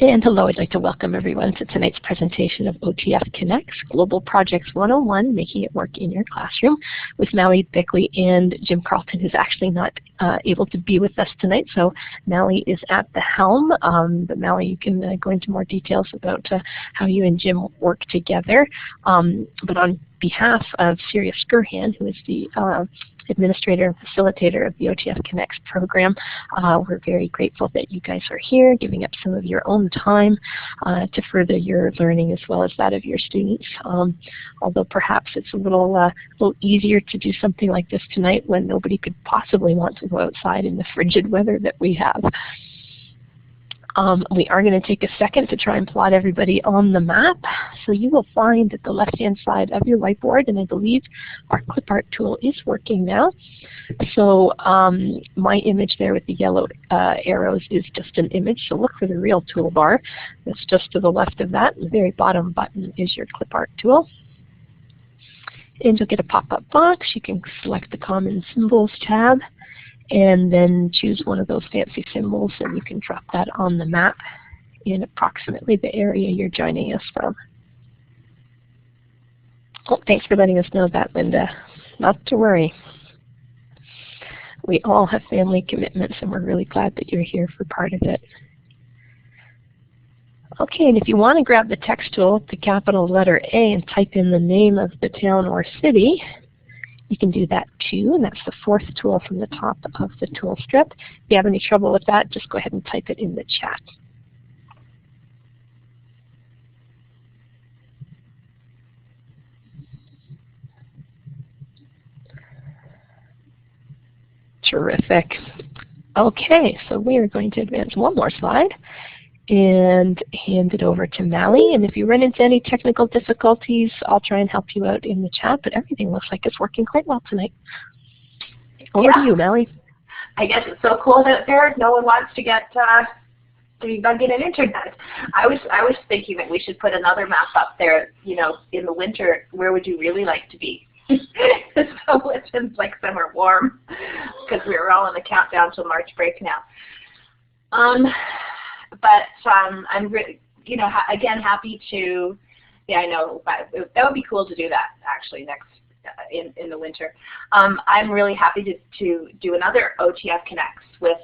And hello, I'd like to welcome everyone to tonight's presentation of OTF Connects Global Projects 101, Making It Work in Your Classroom, with Mally Bickley and Jim Carlton, who's actually not able to be with us tonight. So Mally is at the helm, but Mally, you can go into more details about how you and Jim work together. But on behalf of Syria Skirhan, who is the administrator and facilitator of the OTF Connects program, we're very grateful that you guys are here, giving up some of your own time to further your learning as well as that of your students. Although perhaps it's a little easier to do something like this tonight when nobody could possibly want to go outside in the frigid weather that we have. We are going to take a second to try and plot everybody on the map. So you will find at the left-hand side of your whiteboard, and I believe our clip art tool is working now. So my image there with the yellow arrows is just an image, so look for the real toolbar. That's just to the left of that. The very bottom button is your clip art tool. And you'll get a pop-up box. You can select the Common Symbols tab, and then choose one of those fancy symbols, and you can drop that on the map in approximately the area you're joining us from. Oh, thanks for letting us know that, Linda. Not to worry. We all have family commitments, and we're really glad that you're here for part of it. Okay, and if you want to grab the text tool, the capital letter A, and type in the name of the town or city, you can do that too, and that's the fourth tool from the top of the tool strip. If you have any trouble with that, just go ahead and type it in the chat. Terrific. Okay, so we are going to advance one more slide and hand it over to Mally. And if you run into any technical difficulties, I'll try and help you out in the chat, but everything looks like it's working quite well tonight. Over to you, Mally. I guess it's so cold out there, no one wants to get to be bugging an internet. I was thinking that we should put another map up there, you know, in the winter, where would you really like to be? So it seems like somewhere warm, because we're all in the countdown till March break now. But I'm really, you know, again, happy to, yeah, I know, but that would be cool to do that actually next in the winter. I'm really happy to do another OTF Connects with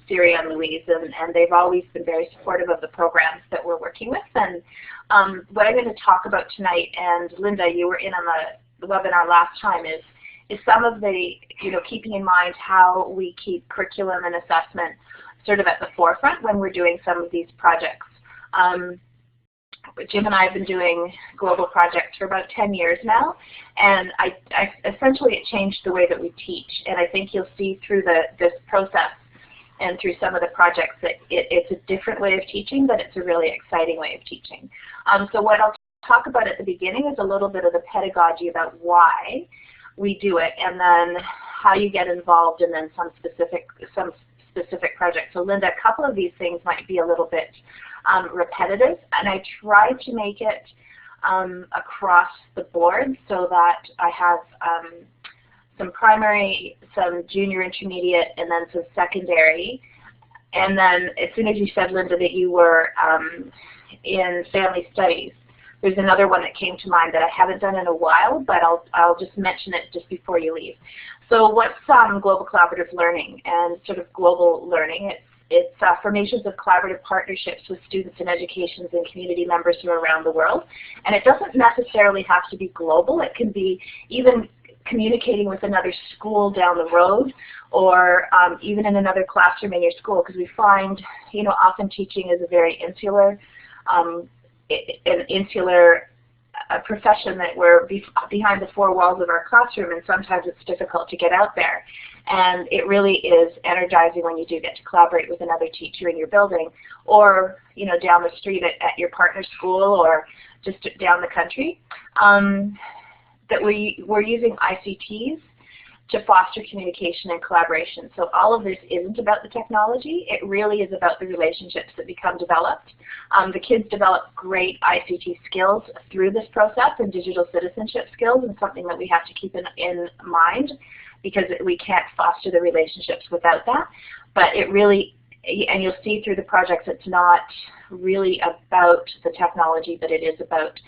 Syria and Louise, and they've always been very supportive of the programs that we're working with. And what I'm going to talk about tonight, and Linda, you were in on the webinar last time, is some of the, you know, keeping in mind how we keep curriculum and assessment sort of at the forefront when we're doing some of these projects. Jim and I have been doing global projects for about 10 years now, and essentially it changed the way that we teach. And I think you'll see through this process and through some of the projects that it's a different way of teaching, but it's a really exciting way of teaching. So what I'll talk about at the beginning is a little bit of the pedagogy about why we do it, and then how you get involved, and then some specific projects. So Linda, a couple of these things might be a little bit repetitive, and I try to make it across the board so that I have some primary, some junior intermediate, and then some secondary. And then as soon as you said, Linda, that you were in family studies, there's another one that came to mind that I haven't done in a while, but I'll just mention it just before you leave. So what's global collaborative learning and sort of global learning? It's formations of collaborative partnerships with students and educations and community members from around the world. And it doesn't necessarily have to be global. It can be even communicating with another school down the road, or even in another classroom in your school, because we find, you know, often teaching is a very insular, a profession that we're behind the four walls of our classroom, and sometimes it's difficult to get out there. And it really is energizing when you do get to collaborate with another teacher in your building, or, you know, down the street at your partner school, or just down the country. That we're using ICTs to foster communication and collaboration. So all of this isn't about the technology. It really is about the relationships that become developed. The kids develop great ICT skills through this process, and digital citizenship skills, and something that we have to keep in mind, because we can't foster the relationships without that. But it really and you'll see through the projects it's not really about the technology, but it is about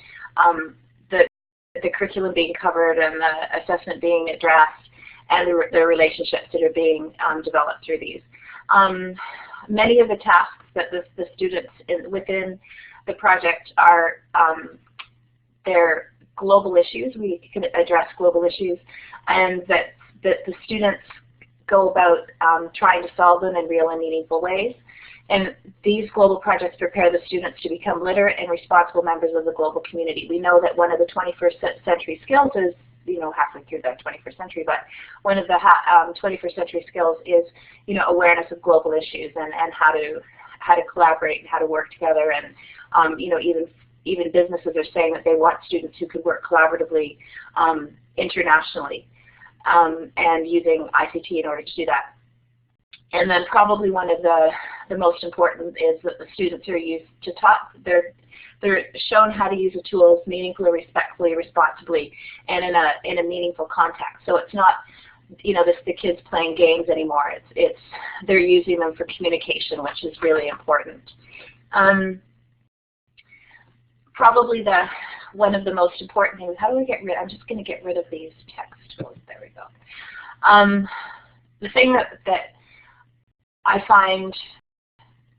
the curriculum being covered and the assessment being addressed and the relationships that are being developed through these. Many of the tasks that the students within the project are they're global issues. We can address global issues, and that the students go about trying to solve them in real and meaningful ways. And these global projects prepare the students to become literate and responsible members of the global community. We know that one of the 21st century skills is, halfway through the 21st century, but one of the 21st century skills is, awareness of global issues and how to collaborate and how to work together. And, even businesses are saying that they want students who could work collaboratively internationally and using ICT in order to do that. And then probably one of the most important is that the students are used to talk. They're shown how to use the tools meaningfully, respectfully, responsibly, and in a meaningful context. So it's not, the kids playing games anymore. It's they're using them for communication, which is really important. Probably one of the most important things. How do I get rid? I'm just going to get rid of these text tools. There we go. The thing that I find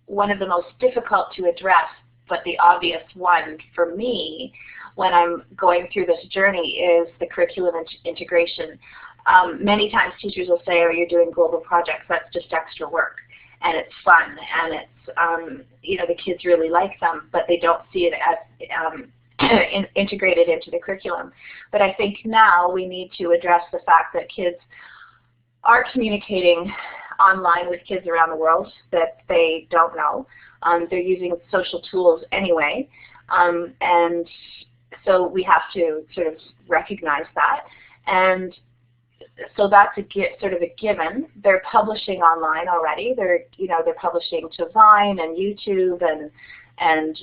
one of the most difficult to address, but the obvious one for me when I'm going through this journey, is the curriculum integration. Many times teachers will say, oh, you're doing global projects, that's just extra work. And it's fun, and it's, the kids really like them, but they don't see it as integrated into the curriculum. But I think now we need to address the fact that kids are communicating online with kids around the world that they don't know. They're using social tools anyway, and so we have to sort of recognize that. And so that's sort of a given. They're publishing online already. They're publishing to Vine and YouTube, and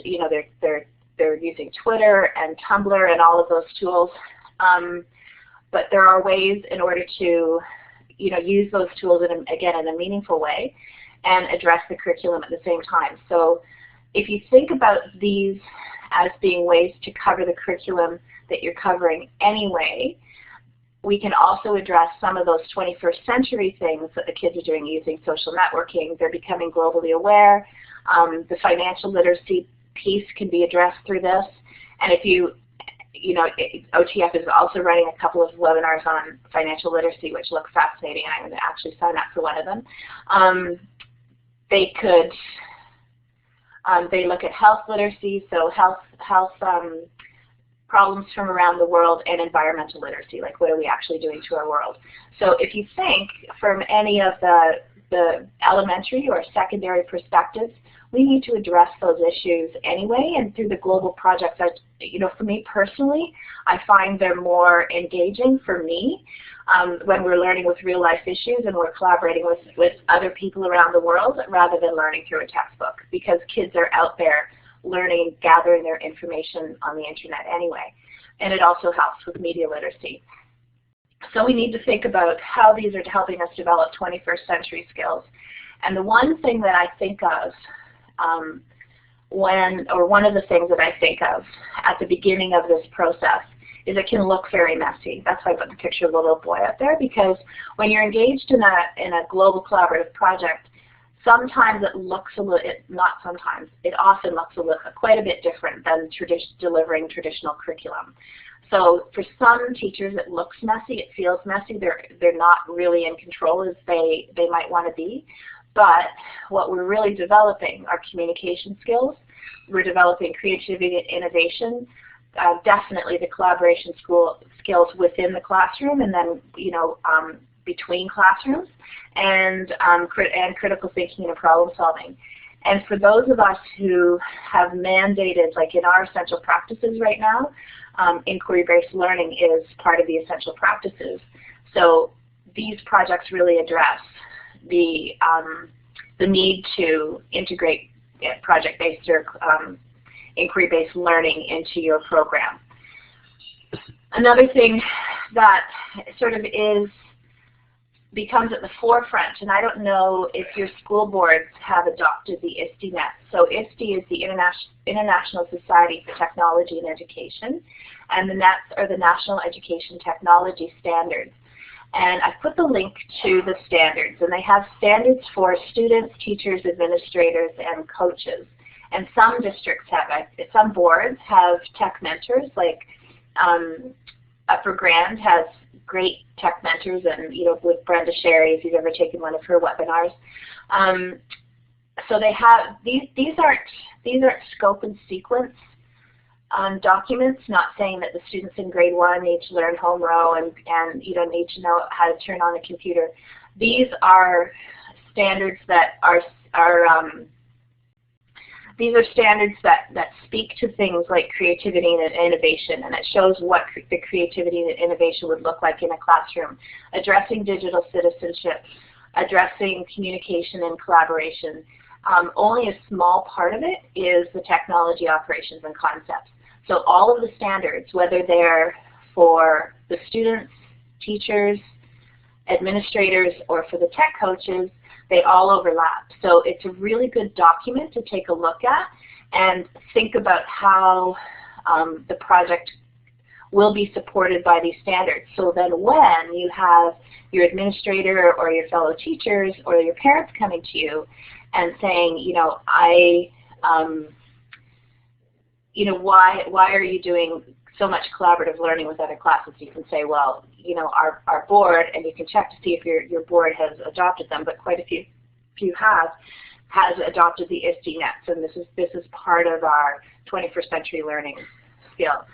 they're using Twitter and Tumblr and all of those tools. But there are ways in order to use those tools in a meaningful way and address the curriculum at the same time. So if you think about these as being ways to cover the curriculum that you're covering anyway, we can also address some of those 21st century things that the kids are doing using social networking. They're becoming globally aware. The financial literacy piece can be addressed through this. And if OTF is also running a couple of webinars on financial literacy, which look fascinating. I'm going to actually sign up for one of them. They look at health literacy, so health problems from around the world, and environmental literacy, like what are we actually doing to our world. So if you think from any of the elementary or secondary perspectives, we need to address those issues anyway, and through the global projects, for me personally, I find they're more engaging for me when we're learning with real life issues and we're collaborating with other people around the world rather than learning through a textbook, because kids are out there learning, gathering their information on the internet anyway. And it also helps with media literacy. So we need to think about how these are helping us develop 21st century skills. And the one thing that I think of one of the things that I think of at the beginning of this process is it can look very messy. That's why I put the picture of the little boy up there, because when you're engaged in a global collaborative project, sometimes it looks a little, not sometimes, it often looks quite a bit different than delivering traditional curriculum. So for some teachers it looks messy, it feels messy, they're not really in control as they might want to be. But what we're really developing are communication skills. We're developing creativity and innovation, definitely the collaboration skills within the classroom, and then between classrooms, and critical thinking and problem solving. And for those of us who have mandated, like in our essential practices right now, inquiry-based learning is part of the essential practices. So these projects really address the need to integrate project-based or inquiry-based learning into your program. Another thing that sort of is becomes at the forefront. And I don't know if your school boards have adopted the ISTE Nets. So ISTE is the International Society for Technology and Education, and the Nets are the National Education Technology Standards. And I put the link to the standards, and they have standards for students, teachers, administrators, and coaches. And some districts have, some boards have tech mentors, like Upper Grand has great tech mentors, and with Brenda Sherry, if you've ever taken one of her webinars. So they have these aren't scope and sequence documents. Not saying that the students in grade 1 need to learn home row and need to know how to turn on a computer. These are standards that are these are standards that speak to things like creativity and innovation, and it shows what the creativity and innovation would look like in a classroom, addressing digital citizenship, addressing communication and collaboration. Only a small part of it is the technology, operations, and concepts. So all of the standards, whether they're for the students, teachers, administrators, or for the tech coaches, they all overlap. So it's a really good document to take a look at and think about how the project will be supported by these standards. So then when you have your administrator or your fellow teachers or your parents coming to you and saying, why are you doing so much collaborative learning with other classes? You can say, well, our board, and you can check to see if your board has adopted them, but quite a few has adopted the ISTE Nets, and this is part of our 21st century learning skill.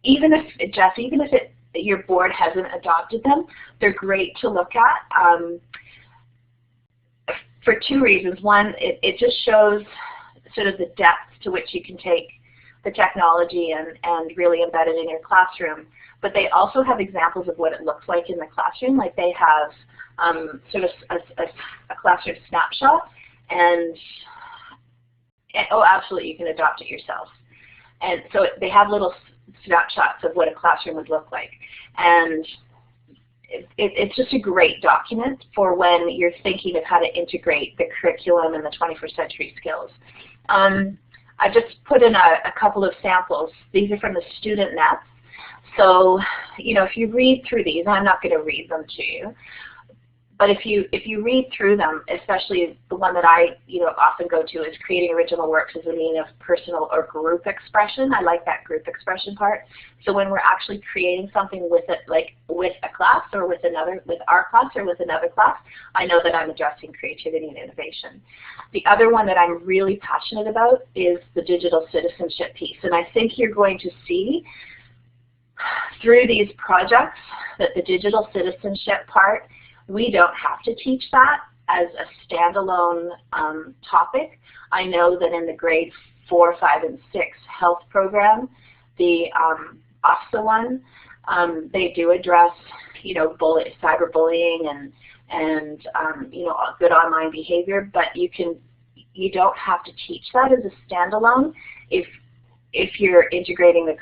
Even if your board hasn't adopted them, they're great to look at for two reasons. One, it just shows sort of the depth to which you can take the technology and really embed it in your classroom. But they also have examples of what it looks like in the classroom. Like they have sort of a classroom snapshot, and oh, absolutely, you can adopt it yourself. And so they have little snapshots of what a classroom would look like. And it's just a great document for when you're thinking of how to integrate the curriculum and the 21st century skills. I just put in a couple of samples. These are from the student nets. So, if you read through these, I'm not going to read them to you, but if you read through them, especially the one that I often go to is creating original works as a means of personal or group expression. I like that group expression part. So when we're actually creating something with it, like with a class or with our class or with another class, I know that I'm addressing creativity and innovation. The other one that I'm really passionate about is the digital citizenship piece, and I think you're going to see through these projects that the digital citizenship part, we don't have to teach that as a standalone topic. I know that in the grade 4, 5, and 6 health program, the OFSA one, they do address cyberbullying and good online behavior, but you don't have to teach that as a standalone if you're integrating the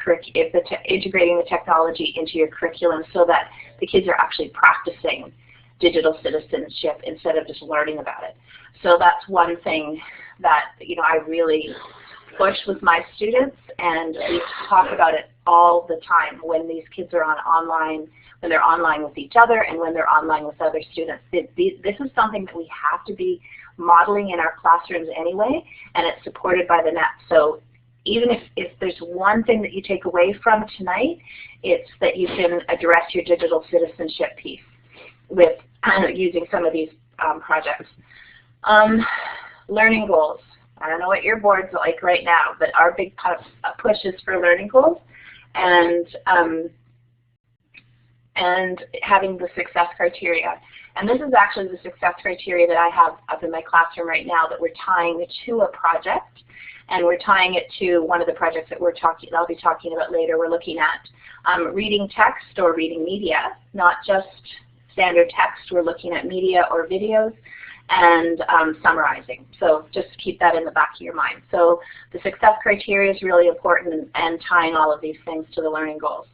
technology into your curriculum so that the kids are actually practicing digital citizenship instead of just learning about it. So that's one thing that I really push with my students, and we talk about it all the time when these kids are when they're online with each other and when they're online with other students. This is something that we have to be modeling in our classrooms anyway, and it's supported by the net. So even if there's one thing that you take away from tonight, it's that you can address your digital citizenship piece with using some of these projects. Learning goals. I don't know what your board's like right now, but our big push is for learning goals and having the success criteria. And this is actually the success criteria that I have up in my classroom right now that we're tying to a project, and we're tying it to one of the projects that I'll be talking about later. We're looking at reading text or reading media, not just standard text. We're looking at media or videos and summarizing. So just keep that in the back of your mind. So the success criteria is really important, and tying all of these things to the learning goals.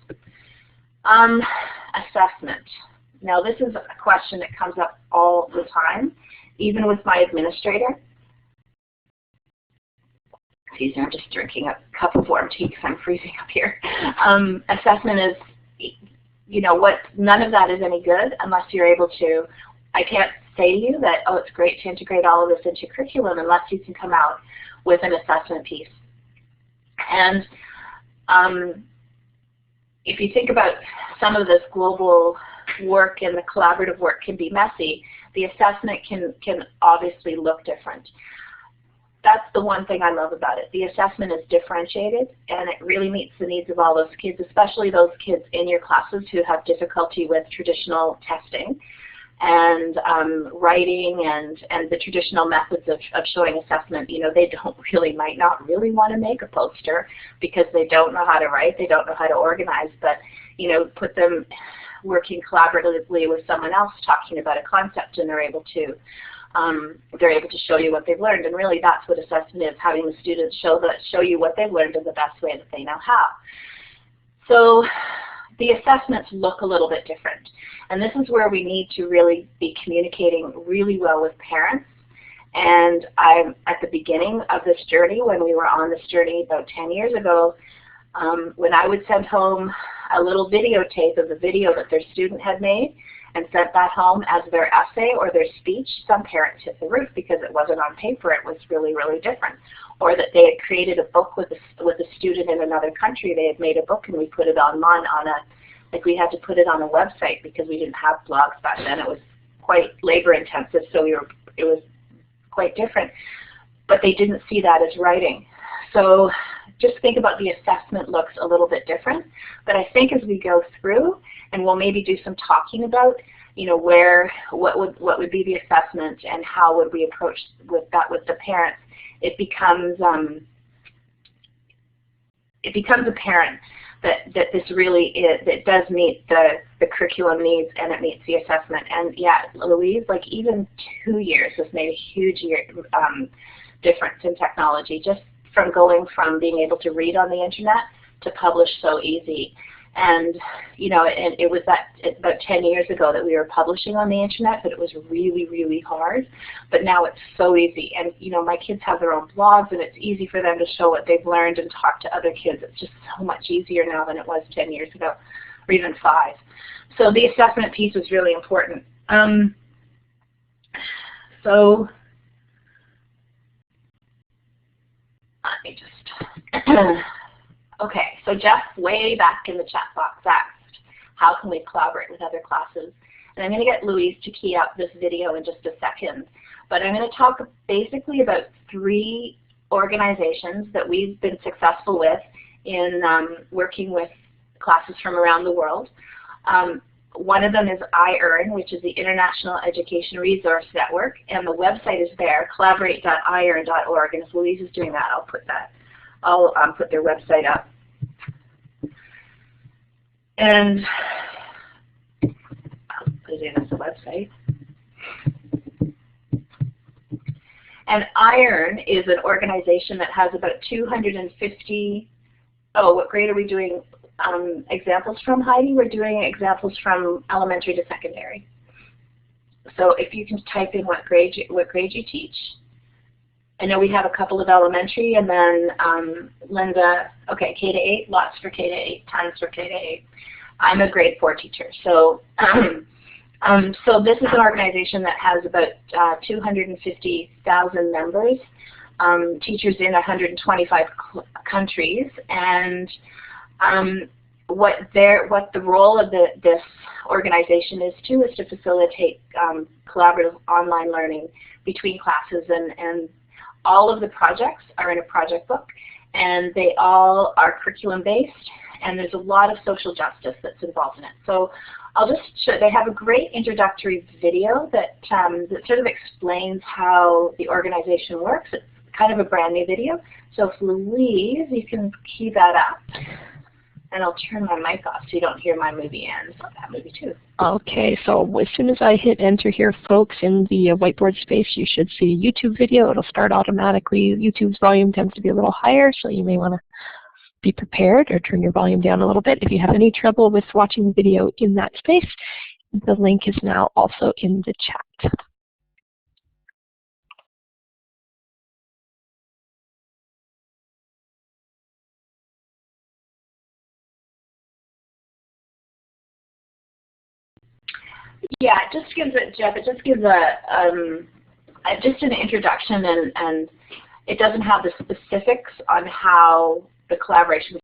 Assessment. Now this is a question that comes up all the time, even with my administrator. Excuse me, I'm just drinking a cup of warm tea because I'm freezing up here. Assessment is, you know, none of that is any good unless you're able to. I can't say to you that, oh, it's great to integrate all of this into curriculum unless you can come out with an assessment piece. And if you think about some of this global work and the collaborative work can be messy, the assessment can obviously look different. That's the one thing I love about it. The assessment is differentiated and it really meets the needs of all those kids, especially those kids in your classes who have difficulty with traditional testing and writing and the traditional methods of showing assessment. You know, they might not really want to make a poster because they don't know how to write, they don't know how to organize, but you know, put them working collaboratively with someone else talking about a concept, and they're able to show you what they've learned. And really that's what assessment is, having the students show you what they've learned in the best way that they know how. So the assessments look a little bit different. And this is where we need to really be communicating really well with parents. And I'm at the beginning of this journey, when we were on this journey about 10 years ago, when I would send home a little videotape of the video that their student had made and sent that home as their essay or their speech, some parents hit the roof because it wasn't on paper, it was really, really different. Or that they had created a book with a student in another country, they had made a book and we put it online we had to put it on a website because we didn't have blogs back then. It was quite labor intensive, so it was quite different. But they didn't see that as writing. So just think about the assessment looks a little bit different. But I think as we go through, and we'll maybe do some talking about, you know, what would be the assessment and how would we approach with that with the parents, it becomes apparent that this really is, that does meet the curriculum needs and it meets the assessment. And yeah, Louise, like even 2 years has made a huge difference in technology, just from going from being able to read on the internet to publish so easy. And you know, and it was about 10 years ago that we were publishing on the internet, but it was really, really hard. But now it's so easy. And you know, my kids have their own blogs and it's easy for them to show what they've learned and talk to other kids. It's just so much easier now than it was 10 years ago, or even 5. So the assessment piece was really important. So let me just okay, so Jeff, way back in the chat box, asked, how can we collaborate with other classes? And I'm going to get Louise to key up this video in just a second. But I'm going to talk basically about 3 organizations that we've been successful with in working with classes from around the world. One of them is IEARN, which is the International Education Resource Network, and the website is there, collaborate.iern.org. And if Louise is doing that, I'll put their website up. And I'll put it in as a website. And IEARN is an organization that has about 250, what grade are we doing examples from, Heidi? We're doing examples from elementary to secondary. So if you can type in what grade you teach. I know we have a couple of elementary, and then Linda, okay, K to 8, lots for K to 8, tons for K to 8. I'm a grade 4 teacher. So so this is an organization that has about 250,000 members, teachers in 125 countries, and what the role of this organization is to facilitate collaborative online learning between classes, and all of the projects are in a project book, and they all are curriculum based, and there's a lot of social justice that's involved in it. So I'll just show, they have a great introductory video that sort of explains how the organization works. It's kind of a brand new video. So if Louise, you can key that up. And I'll turn my mic off so you don't hear my movie ends on that movie too. Okay, so as soon as I hit enter here, folks, in the whiteboard space, you should see a YouTube video. It'll start automatically. YouTube's volume tends to be a little higher, so you may want to be prepared or turn your volume down a little bit. If you have any trouble with watching the video in that space, The link is now also in the chat. Yeah, it just gives it, Jeff. It just gives just an introduction, and it doesn't have the specifics on how the collaboration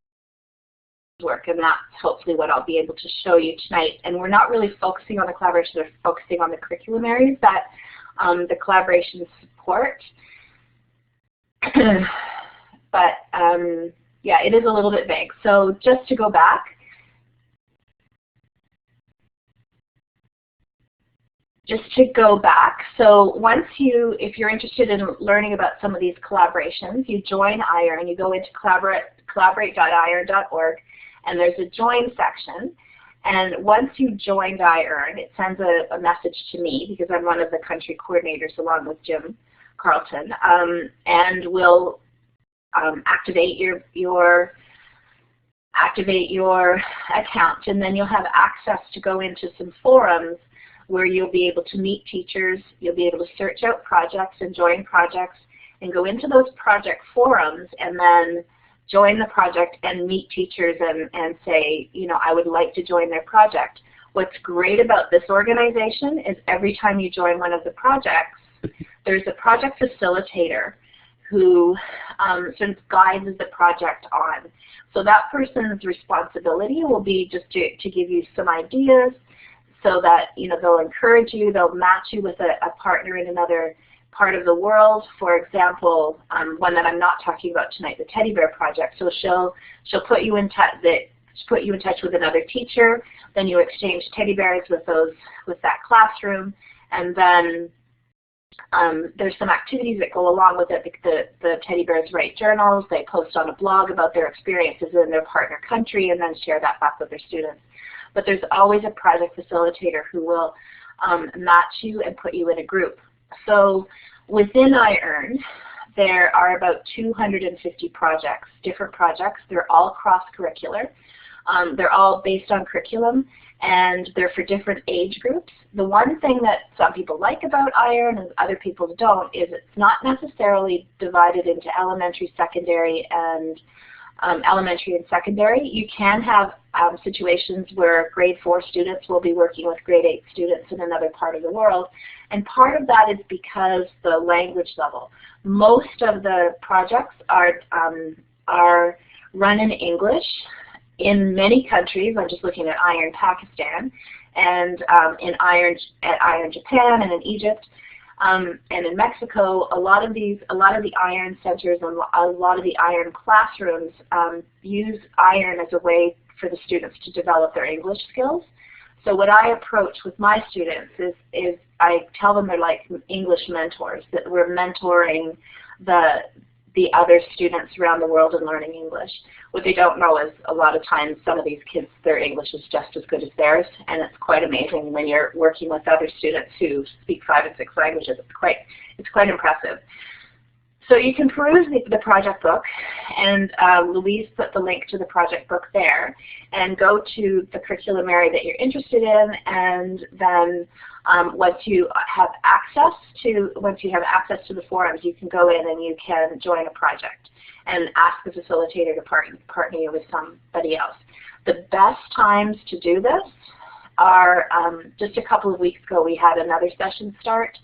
work, and that's hopefully what I'll be able to show you tonight. And we're not really focusing on the collaboration; we're focusing on the curriculum areas that the collaboration support. But yeah, it is a little bit vague. So just to go back. So if you're interested in learning about some of these collaborations, you join IRN, you go into collaborate.irn.org, and there's a join section. And once you joined IRN, it sends a message to me, because I'm one of the country coordinators along with Jim Carlton, and we'll activate your account, and then you'll have access to go into some forums where you'll be able to meet teachers, you'll be able to search out projects and join projects, and go into those project forums and then join the project and meet teachers and say, you know, I would like to join their project. What's great about this organization is every time you join one of the projects, there's a project facilitator who sort of guides the project on. So that person's responsibility will be just to give you some ideas, so that, you know, they'll encourage you, they'll match you with a partner in another part of the world. For example, one that I'm not talking about tonight, the teddy bear project. So she'll put you in touch with another teacher. Then you exchange teddy bears with that classroom, and then there's some activities that go along with it. The teddy bears write journals. They post on a blog about their experiences in their partner country, and then share that back with their students. But there's always a project facilitator who will match you and put you in a group. So within IRN, there are about 250 projects, different projects. They're all cross-curricular. They're all based on curriculum, and they're for different age groups. The one thing that some people like about IRN and other people don't is it's not necessarily divided into elementary, secondary, and secondary. You can have situations where grade 4 students will be working with grade 8 students in another part of the world, and part of that is because the language level. Most of the projects are run in English in many countries. I'm just looking at IRN Pakistan, and in IRN Japan, and in Egypt. And in Mexico, a lot of the IRN centers and a lot of the IRN classrooms use IRN as a way for the students to develop their English skills. So what I approach with my students is I tell them they're like English mentors, that we're mentoring the other students around the world in learning English. What they don't know is a lot of times some of these kids, their English is just as good as theirs, and it's quite amazing when you're working with other students who speak 5 and 6 languages. It's quite impressive. So you can peruse the project book, and Louise put the link to the project book there, and go to the curriculum area that you're interested in, and then once you have access to the forums, you can go in and you can join a project and ask the facilitator to partner you with somebody else. The best times to do this are, just a couple of weeks ago we had another session start.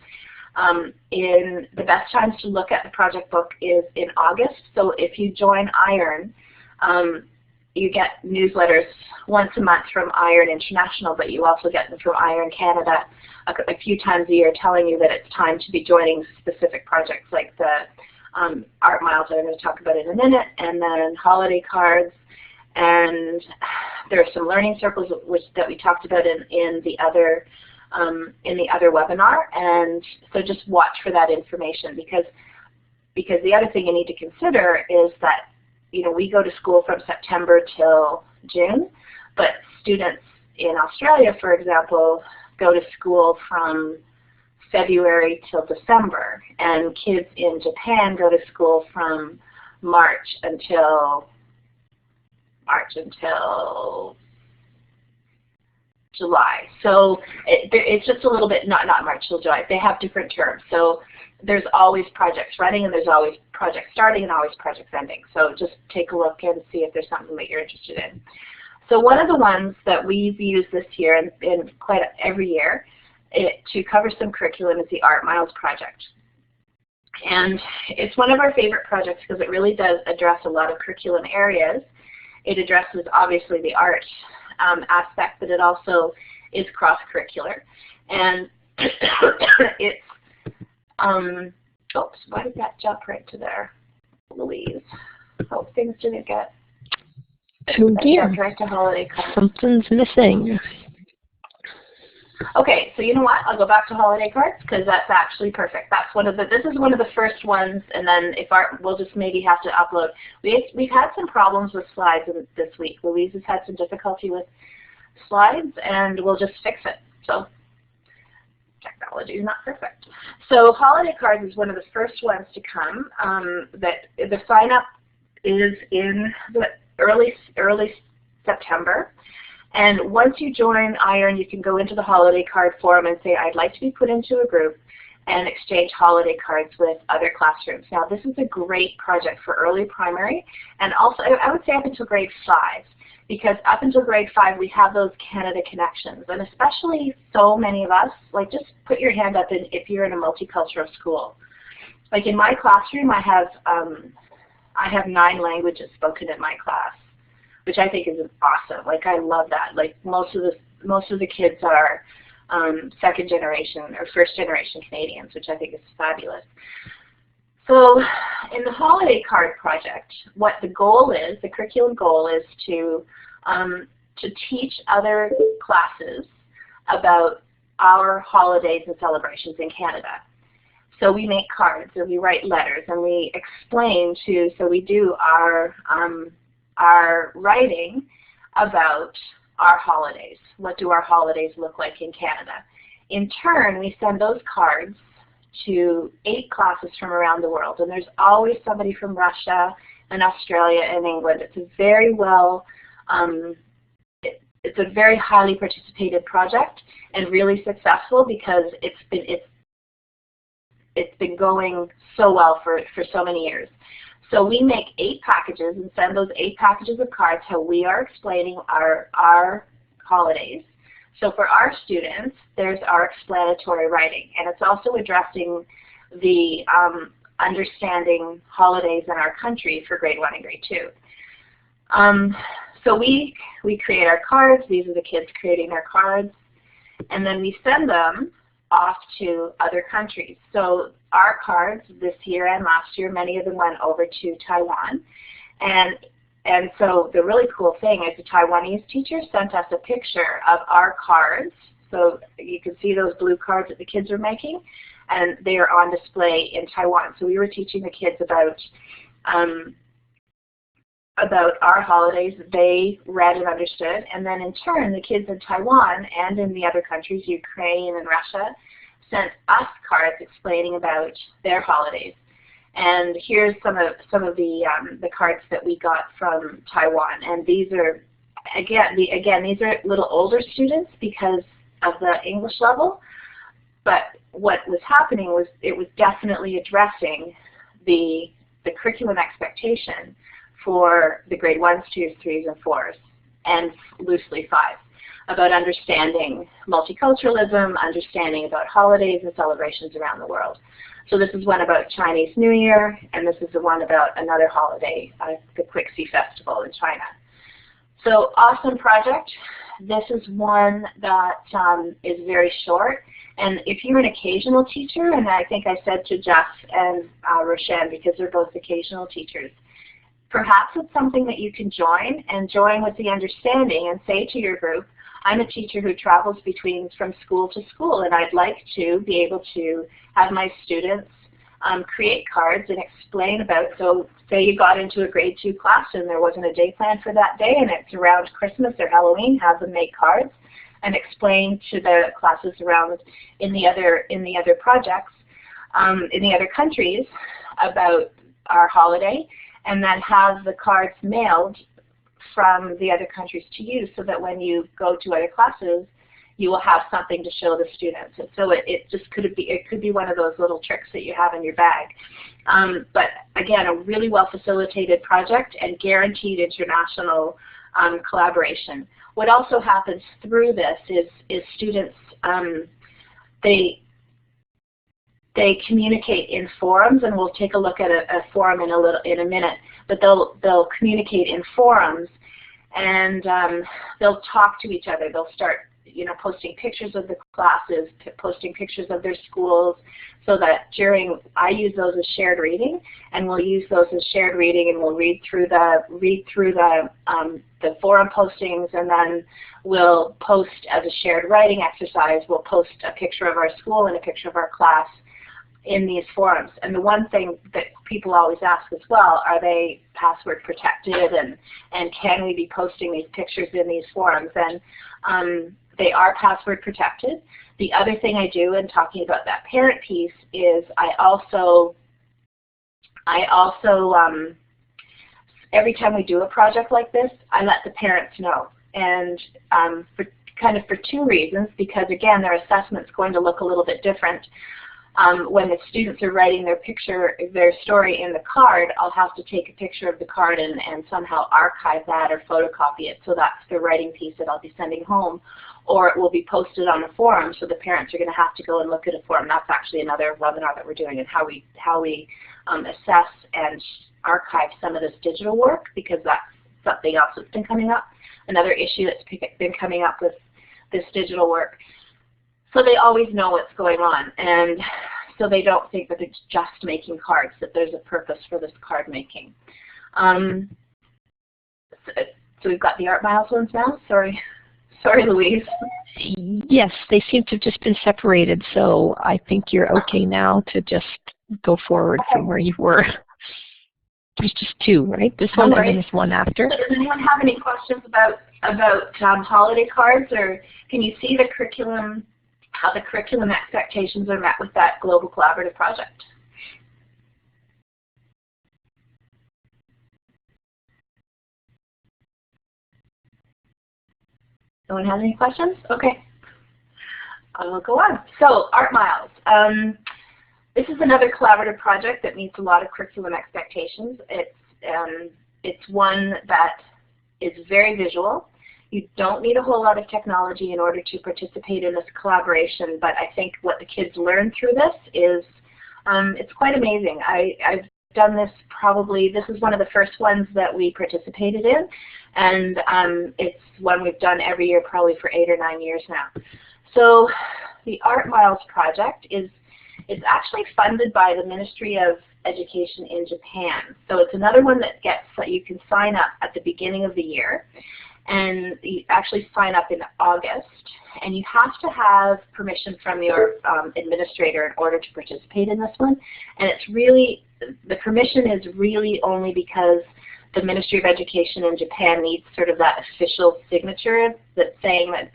The best times to look at the project book is in August. So if you join IRN, you get newsletters once a month from IRN International, but you also get them from IRN Canada a few times a year, telling you that it's time to be joining specific projects like the Art Miles that I'm going to talk about in a minute, and then holiday cards, and there are some learning circles that we talked about in the other webinar. And so just watch for that information, because the other thing you need to consider is that, you know, we go to school from September till June, but students in Australia, for example, go to school from February till December, and kids in Japan go to school from March until July. So it's just a little bit, not March till July. They have different terms. So there's always projects running, and there's always projects starting and always projects ending. So just take a look and see if there's something that you're interested in. So one of the ones that we've used this year and quite every year to cover some curriculum is the Art Miles project. And it's one of our favorite projects because it really does address a lot of curriculum areas. It addresses obviously the art aspect, but it also is cross-curricular. And it's, oops, why did that jump right to there? Louise, hope things didn't get, oh dear, right to holiday cards. Something's missing. Okay, so you know what? I'll go back to holiday cards because that's actually perfect. That's one of the. This is one of the first ones, and then if we'll just maybe have to upload. We've had some problems with slides this week. Louise has had some difficulty with slides, and we'll just fix it. So technology is not perfect. So holiday cards is one of the first ones to come. That the sign up is in the early September. And once you join IRON, you can go into the holiday card forum and say, I'd like to be put into a group and exchange holiday cards with other classrooms. Now, this is a great project for early primary, and also I would say up until grade 5, because up until grade 5, we have those Canada connections. And especially so many of us, like just put your hand up if you're in a multicultural school. Like in my classroom, I have 9 languages spoken in my class, which I think is awesome. Like I love that. Like most of the kids are second generation or first generation Canadians, which I think is fabulous. So in the holiday card project, what the goal is, the curriculum goal is to teach other classes about our holidays and celebrations in Canada. So we make cards and we write letters and we explain so we do our writing about our holidays. What do our holidays look like in Canada? In turn, we send those cards to 8 classes from around the world, and there's always somebody from Russia and Australia and England. It's a very it's a very highly participated project and really successful because it's been going so well for so many years. So we make 8 packages and send those 8 packages of cards how we are explaining our holidays. So for our students, there's our explanatory writing, and it's also addressing the understanding holidays in our country for grade 1 and grade 2. So we create our cards. These are the kids creating their cards, and then we send them off to other countries. So our cards this year and last year, many of them went over to Taiwan. And so the really cool thing is the Taiwanese teacher sent us a picture of our cards. So you can see those blue cards that the kids are making, and they are on display in Taiwan. So we were teaching the kids about our holidays that they read and understood, and then in turn the kids in Taiwan and in the other countries, Ukraine and Russia, sent us cards explaining about their holidays. And here's some of the cards that we got from Taiwan, and these are again these are little older students because of the English level, but what was happening was it was definitely addressing the curriculum expectation for the grade 1s, 2s, 3s, and 4s, and loosely 5s, about understanding multiculturalism, understanding about holidays and celebrations around the world. So this is one about Chinese New Year, and this is the one about another holiday, the Qixi Festival in China. So awesome project. This is one that is very short, and if you're an occasional teacher, and I think I said to Jeff and Roshan, because they're both occasional teachers, perhaps it's something that you can join, and join with the understanding and say to your group, I'm a teacher who travels from school to school, and I'd like to be able to have my students create cards and explain about, so say you got into a grade 2 class and there wasn't a day plan for that day and it's around Christmas or Halloween, have them make cards and explain to the classes around in the other projects, in the other countries about our holiday, and then have the cards mailed from the other countries to you, so that when you go to other classes, you will have something to show the students. And so it could be one of those little tricks that you have in your bag. But again, a really well facilitated project and guaranteed international collaboration. What also happens through this is students, they communicate in forums, and we'll take a look at a forum in a minute. But they'll communicate in forums, and they'll talk to each other. They'll start, posting pictures of the classes, posting pictures of their schools, so that I use those as shared reading, and we'll use those as shared reading, and we'll read through the forum postings, and then we'll post as a shared writing exercise. We'll post a picture of our school and a picture of our class in these forums. And the one thing that people always ask as well, are they password protected, and can we be posting these pictures in these forums? And they are password protected. The other thing I do in talking about that parent piece is I also every time we do a project like this, I let the parents know. And for two reasons, because again, their assessment's going to look a little bit different. When the students are writing their story in the card, I'll have to take a picture of the card and somehow archive that or photocopy it. So that's the writing piece that I'll be sending home. Or it will be posted on a forum, so the parents are going to have to go and look at a forum. That's actually another webinar that we're doing, and how we assess and archive some of this digital work, because that's something else that's been coming up. Another issue that's been coming up with this digital work. So they always know what's going on, and so they don't think that it's just making cards, that there's a purpose for this card making. So we've got the Art Miles ones now. Sorry, Louise. Yes, they seem to have just been separated, so I think you're okay now to just go forward from where you were. There's just two, right? This one and then this one after. So does anyone have any questions about holiday cards, or can you see the curriculum, how the curriculum expectations are met with that global collaborative project? No one has any questions? Okay. I'll go on. So, Art Miles. This is another collaborative project that meets a lot of curriculum expectations. It's one that is very visual. You don't need a whole lot of technology in order to participate in this collaboration, but I think what the kids learn through this is it's quite amazing. I've done this this is one of the first ones that we participated in, and it's one we've done every year probably for 8 or 9 years now. So the Art Miles project is actually funded by the Ministry of Education in Japan. So it's another one that you can sign up at the beginning of the year, and you actually sign up in August, and you have to have permission from your administrator in order to participate in this one. And the permission is really only because the Ministry of Education in Japan needs sort of that official signature that's saying that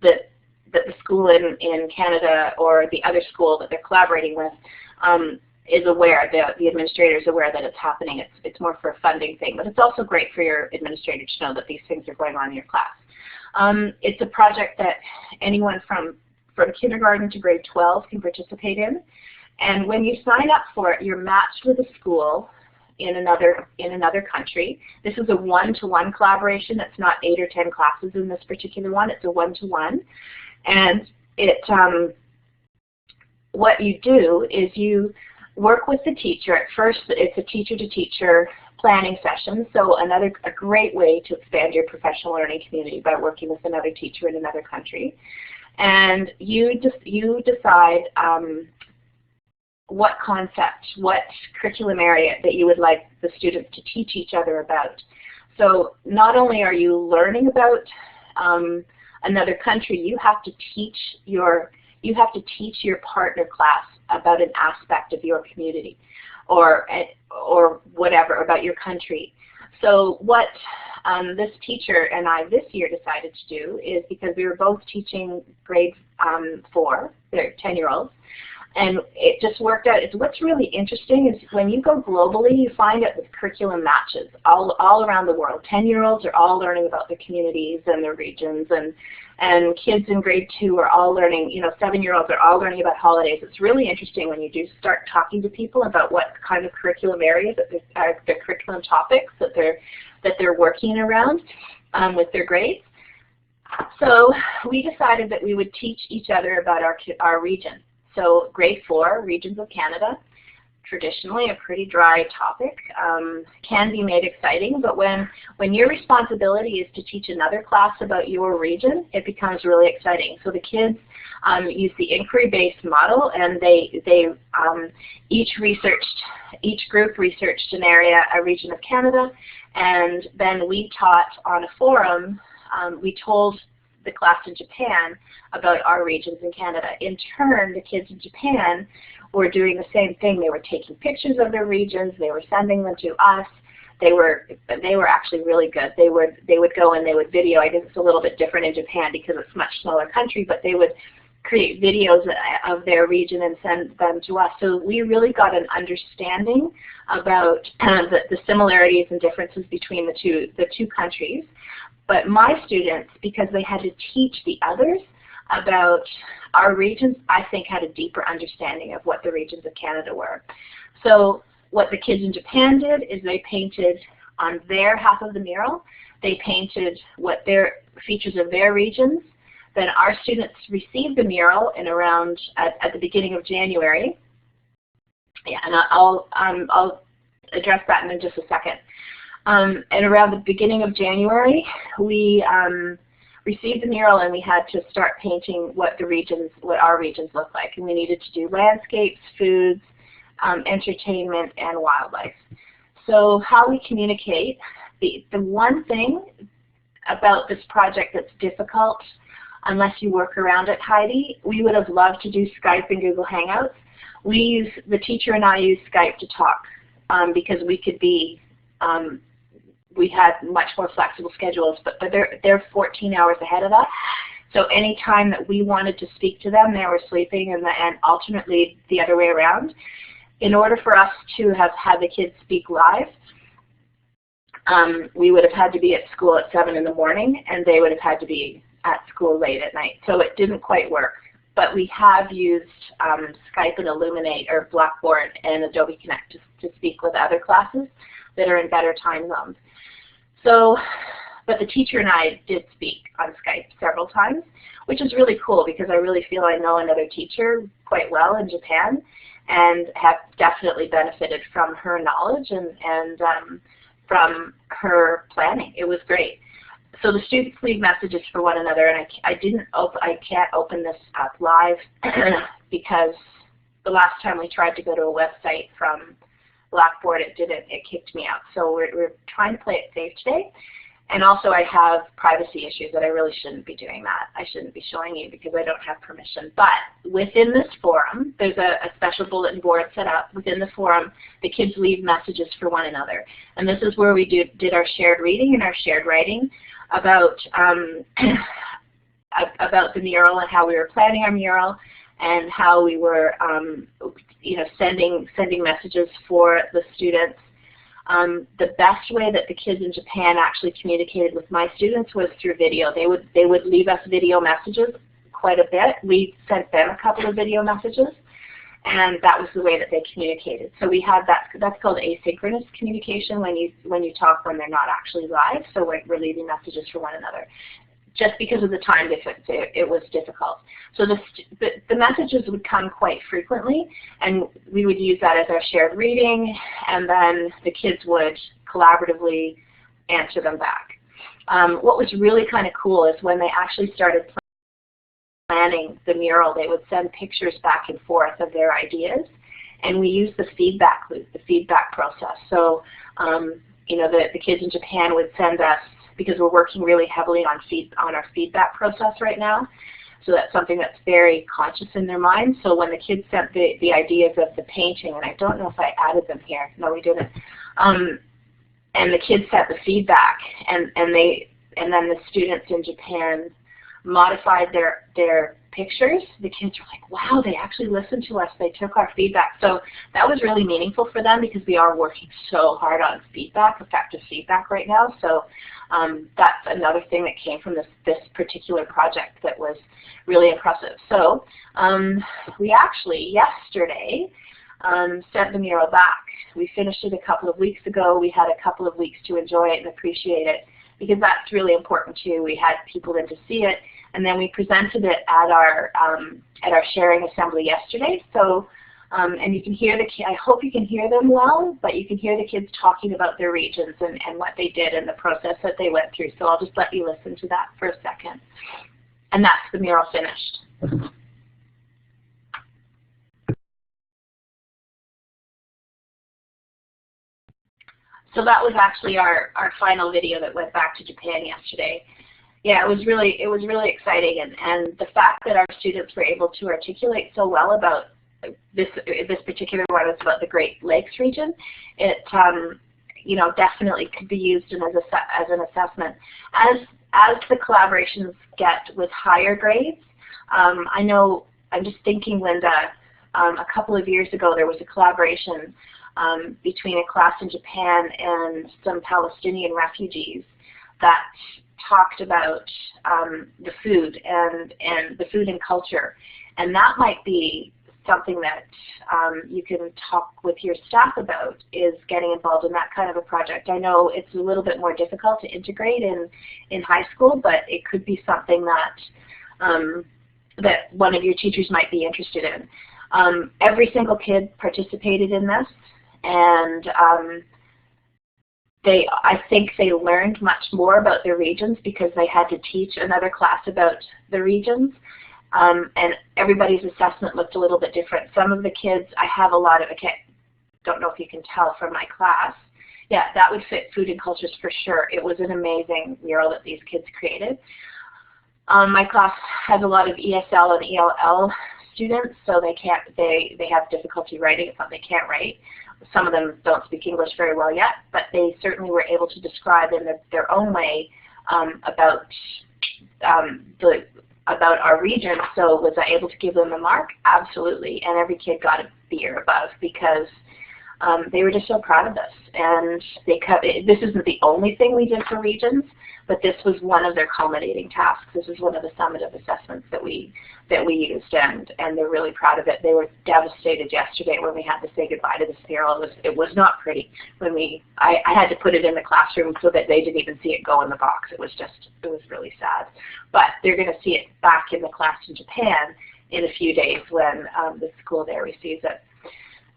that the school in Canada or the other school that they're collaborating with is aware, the administrator is aware that it's happening. It's more for a funding thing, but it's also great for your administrator to know that these things are going on in your class. It's a project that anyone from kindergarten to grade 12 can participate in, and when you sign up for it, you're matched with a school in another country. This is a one-to-one collaboration. It's not 8 or 10 classes in this particular one. It's a one-to-one, and what you do is you work with the teacher. At first, it's a teacher-to-teacher planning session, so a great way to expand your professional learning community by working with another teacher in another country. And you decide what concept, what curriculum area that you would like the students to teach each other about. So not only are you learning about another country, you have to teach your partner class about an aspect of your community or whatever about your country. So what this teacher and I this year decided to do is, because we were both teaching grade 4, they're 10-year-olds, And it just worked out. What's really interesting is when you go globally, you find that the curriculum matches all around the world. 10-year-olds are all learning about their communities and their regions, and kids in grade 2 are all learning, 7-year-olds are all learning about holidays. It's really interesting when you do start talking to people about what kind of curriculum areas, the curriculum topics that they're working around with their grades. So we decided that we would teach each other about our region. So grade 4, regions of Canada, traditionally a pretty dry topic, can be made exciting, but when your responsibility is to teach another class about your region, it becomes really exciting. So the kids use the inquiry-based model, and each group researched an area, a region of Canada, and then we taught on a forum. We told the class in Japan about our regions in Canada. In turn, the kids in Japan were doing the same thing. They were taking pictures of their regions. They were sending them to us. They were actually really good. They would go and they would video. I guess it's a little bit different in Japan because it's a much smaller country, but they would create videos of their region and send them to us. So we really got an understanding about the similarities and differences between the two countries. But my students, because they had to teach the others about our regions, I think had a deeper understanding of what the regions of Canada were. So what the kids in Japan did is they painted on their half of the mural. They painted what their features of their regions. Then our students received the mural in around at the beginning of January. Yeah, and I'll address that in just a second. And around the beginning of January, we received the mural, and we had to start painting what our regions look like. And we needed to do landscapes, foods, entertainment, and wildlife. So how we communicate, the one thing about this project that's difficult, unless you work around it, Heidi, we would have loved to do Skype and Google Hangouts. The teacher and I use Skype to talk because we could be, we had much more flexible schedules, but they're 14 hours ahead of us. So any time that we wanted to speak to them, they were sleeping, and alternately the other way around. In order for us to have had the kids speak live, we would have had to be at school at 7 in the morning, and they would have had to be at school late at night. So it didn't quite work. But we have used Skype and Illuminate or Blackboard and Adobe Connect to speak with other classes that are in better time zones. So, but the teacher and I did speak on Skype several times, which is really cool because I really feel I know another teacher quite well in Japan and have definitely benefited from her knowledge and from her planning. It was great. So the students leave messages for one another, and I can't open this up live because the last time we tried to go to a website from Blackboard, it kicked me out. So we're trying to play it safe today. And also I have privacy issues that I really shouldn't be doing that. I shouldn't be showing you because I don't have permission. But within this forum, there's a special bulletin board set up. Within the forum, the kids leave messages for one another. And this is where we did our shared reading and our shared writing about the mural and how we were planning our mural and how we were sending messages for the students. The best way that the kids in Japan actually communicated with my students was through video. They would leave us video messages quite a bit. We sent them a couple of video messages, and that was the way that they communicated. So we had that's called asynchronous communication when you talk when they're not actually live. So we're leaving messages for one another. Just because of the time difference, it was difficult. So the messages would come quite frequently, and we would use that as our shared reading, and then the kids would collaboratively answer them back. What was really kind of cool is when they actually started planning the mural, they would send pictures back and forth of their ideas, and we used the feedback loop, the feedback process. So the kids in Japan would send us, because we're working really heavily on our feedback process right now. So that's something that's very conscious in their minds. So when the kids sent the ideas of the painting, and I don't know if I added them here. No, we didn't. And the kids sent the feedback, and then the students in Japan modified their pictures, the kids were like, wow, they actually listened to us. They took our feedback. So that was really meaningful for them because we are working so hard on feedback, effective feedback right now. So that's another thing that came from this particular project that was really impressive. So we actually, yesterday, sent the mural back. We finished it a couple of weeks ago. We had a couple of weeks to enjoy it and appreciate it because that's really important too. We had people in to see it, and then we presented it at our sharing assembly yesterday. So, and you can hear I hope you can hear them well, but you can hear the kids talking about their regions and what they did and the process that they went through. So I'll just let you listen to that for a second. And that's the mural finished. So that was actually our final video that went back to Japan yesterday. Yeah, it was really exciting, and the fact that our students were able to articulate so well about this particular one is about the Great Lakes region. It you know, definitely could be used as an assessment. As the collaborations get with higher grades, I know, I'm just thinking, Linda, a couple of years ago there was a collaboration between a class in Japan and some Palestinian refugees that talked about the food and the food and culture, and that might be something that you can talk with your staff about, is getting involved in that kind of a project. I know it's a little bit more difficult to integrate in high school, but it could be something that that one of your teachers might be interested in. Every single kid participated in this, and I think they learned much more about their regions because they had to teach another class about the regions. And everybody's assessment looked a little bit different. Some of the kids, I have a lot of, don't know if you can tell from my class. Yeah, that would fit food and cultures for sure. It was an amazing mural that these kids created. My class has a lot of ESL and ELL students, so they have difficulty writing. It's not they can't write. Some of them don't speak English very well yet, but they certainly were able to describe in their own way about our region. So was I able to give them a mark? Absolutely. And every kid got a B or above because they were just so proud of us. And this isn't the only thing we did for regions, but this was one of their culminating tasks. This is one of the summative assessments that we used, and they're really proud of it. They were devastated yesterday when we had to say goodbye to this mural. It was not pretty. I had to put it in the classroom so that they didn't even see it go in the box. It was really sad. But they're going to see it back in the class in Japan in a few days when the school there receives it.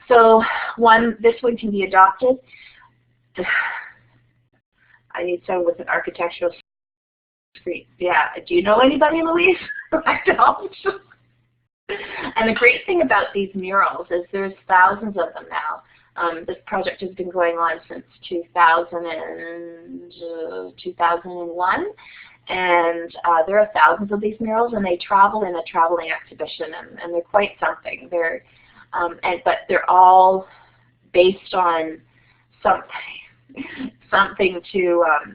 So this one can be adopted. I need someone with an architectural degree. Yeah, do you know anybody, Louise? I don't. And the great thing about these murals is there's thousands of them now. This project has been going on since 2001, and there are thousands of these murals, and they travel in a traveling exhibition, and they're quite something. But they're all based on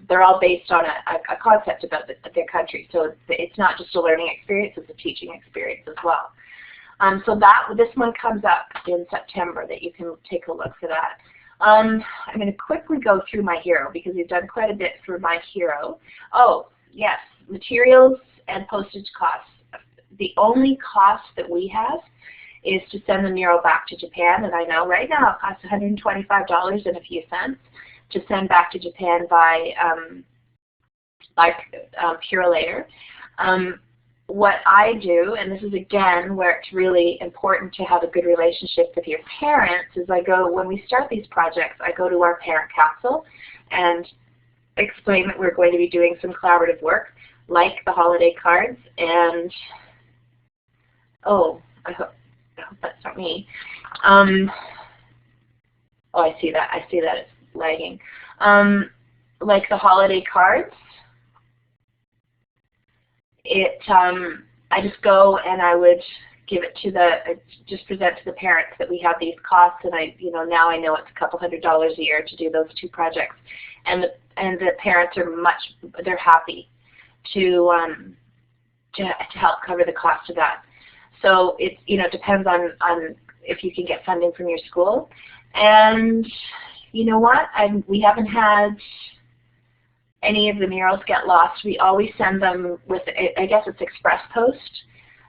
they're all based on a concept about their country. So it's not just a learning experience, it's a teaching experience as well. So this one comes up in September that you can take a look for that. I'm going to quickly go through my hero because we've done quite a bit for my hero. Oh, yes, materials and postage costs. The only cost that we have is to send the mural back to Japan, and I know right now it costs $125 and a few cents to send back to Japan by Purolator. What I do, and this is again where it's really important to have a good relationship with your parents, is when we start these projects, I go to our parent council and explain that we're going to be doing some collaborative work, like the holiday cards, and I hope that's not me. Oh, I see that. It's lagging. Like the holiday cards, I just go and I would give it to just present to the parents that we have these costs, and now I know it's a couple $100s a year to do those two projects, and the parents are they're happy to to help cover the cost of that. So it depends on if you can get funding from your school. And you know what? We haven't had any of the murals get lost. We always send them with, I guess it's express post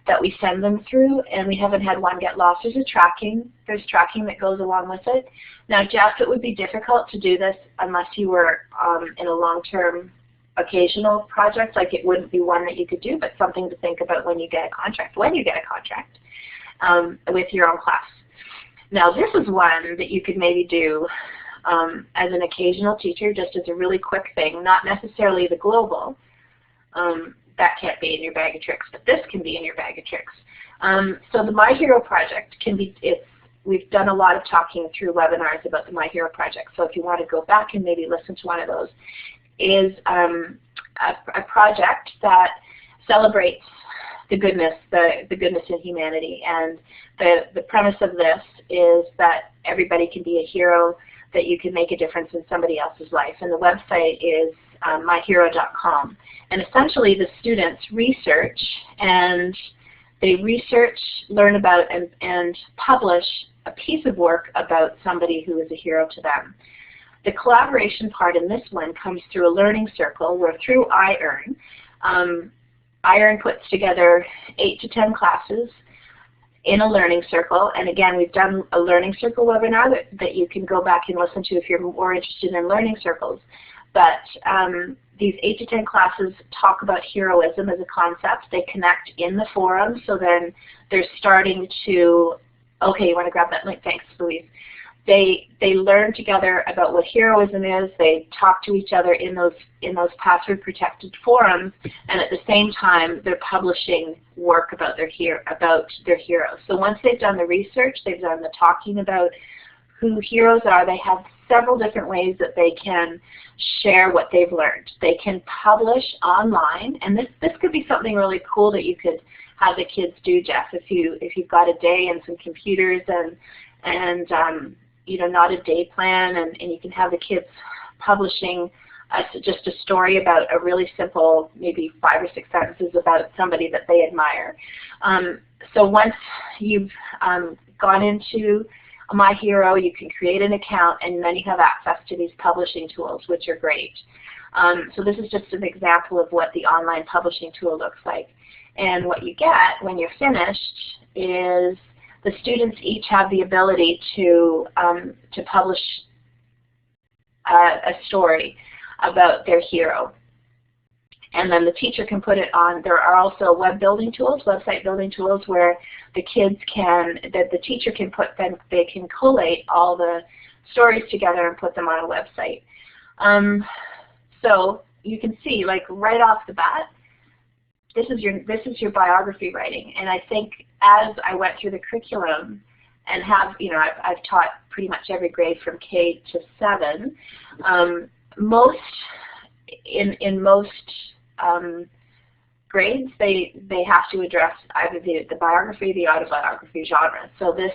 that we send them through, and we haven't had one get lost. There's tracking that goes along with it. Now, Jeff, it would be difficult to do this unless you were in a long-term occasional project. Like, it wouldn't be one that you could do, but something to think about when you get a contract, with your own class. Now, this is one that you could maybe do as an occasional teacher, just as a really quick thing, not necessarily the global. That can't be in your bag of tricks, but this can be in your bag of tricks. So the My Hero project can be, we've done a lot of talking through webinars about the My Hero project, so if you want to go back and maybe listen to one of those, is a project that celebrates the goodness in humanity. And the premise of this is that everybody can be a hero, that you can make a difference in somebody else's life. And the website is myhero.com. And essentially the students research, and they learn about, and publish a piece of work about somebody who is a hero to them. The collaboration part in this one comes through a learning circle, where through iEarn, iEarn puts together 8 to 10 classes in a learning circle. And again, we've done a learning circle webinar that you can go back and listen to if you're more interested in learning circles. But these 8 to 10 classes talk about heroism as a concept. They connect in the forum, so then they're starting to, okay, you want to grab that link? Thanks, Louise. They learn together about what heroism is. They talk to each other in those password-protected forums, and at the same time, they're publishing work about their heroes. So once they've done the research, they've done the talking about who heroes are, they have several different ways that they can share what they've learned. They can publish online, and this could be something really cool that you could have the kids do, Jeff, if you've got a day and some computers and not a day plan, and you can have the kids publishing just a story about a really simple, maybe 5 or 6 sentences about somebody that they admire. So once you've gone into My Hero, you can create an account, and then you have access to these publishing tools, which are great. So this is just an example of what the online publishing tool looks like. And what you get when you're finished is the students each have the ability to publish a story about their hero. And then the teacher can put it on. There are also website building tools where the kids the teacher can put them, they can collate all the stories together and put them on a website. So you can see, like, right off the bat, this is your biography writing. And I think as I went through the curriculum and I've taught pretty much every grade from K to 7, in most grades they have to address either the biography or the autobiography genre. So this